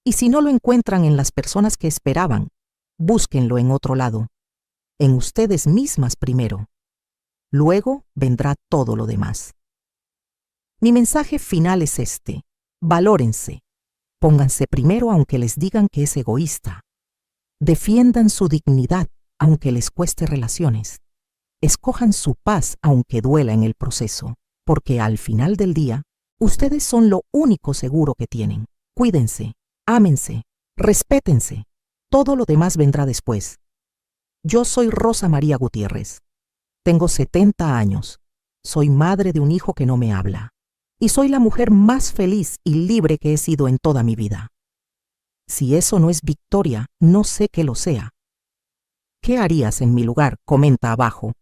Y si no lo encuentran en las personas que esperaban, búsquenlo en otro lado. En ustedes mismas primero. Luego vendrá todo lo demás. Mi mensaje final es este: valórense. Pónganse primero aunque les digan que es egoísta. Defiendan su dignidad aunque les cueste relaciones. Escojan su paz aunque duela en el proceso, porque al final del día, ustedes son lo único seguro que tienen. Cuídense, ámense, respétense. Todo lo demás vendrá después. Yo soy Rosa María Gutiérrez. Tengo 70 años. Soy madre de un hijo que no me habla. Y soy la mujer más feliz y libre que he sido en toda mi vida. Si eso no es victoria, no sé qué lo sea. ¿Qué harías en mi lugar? Comenta abajo.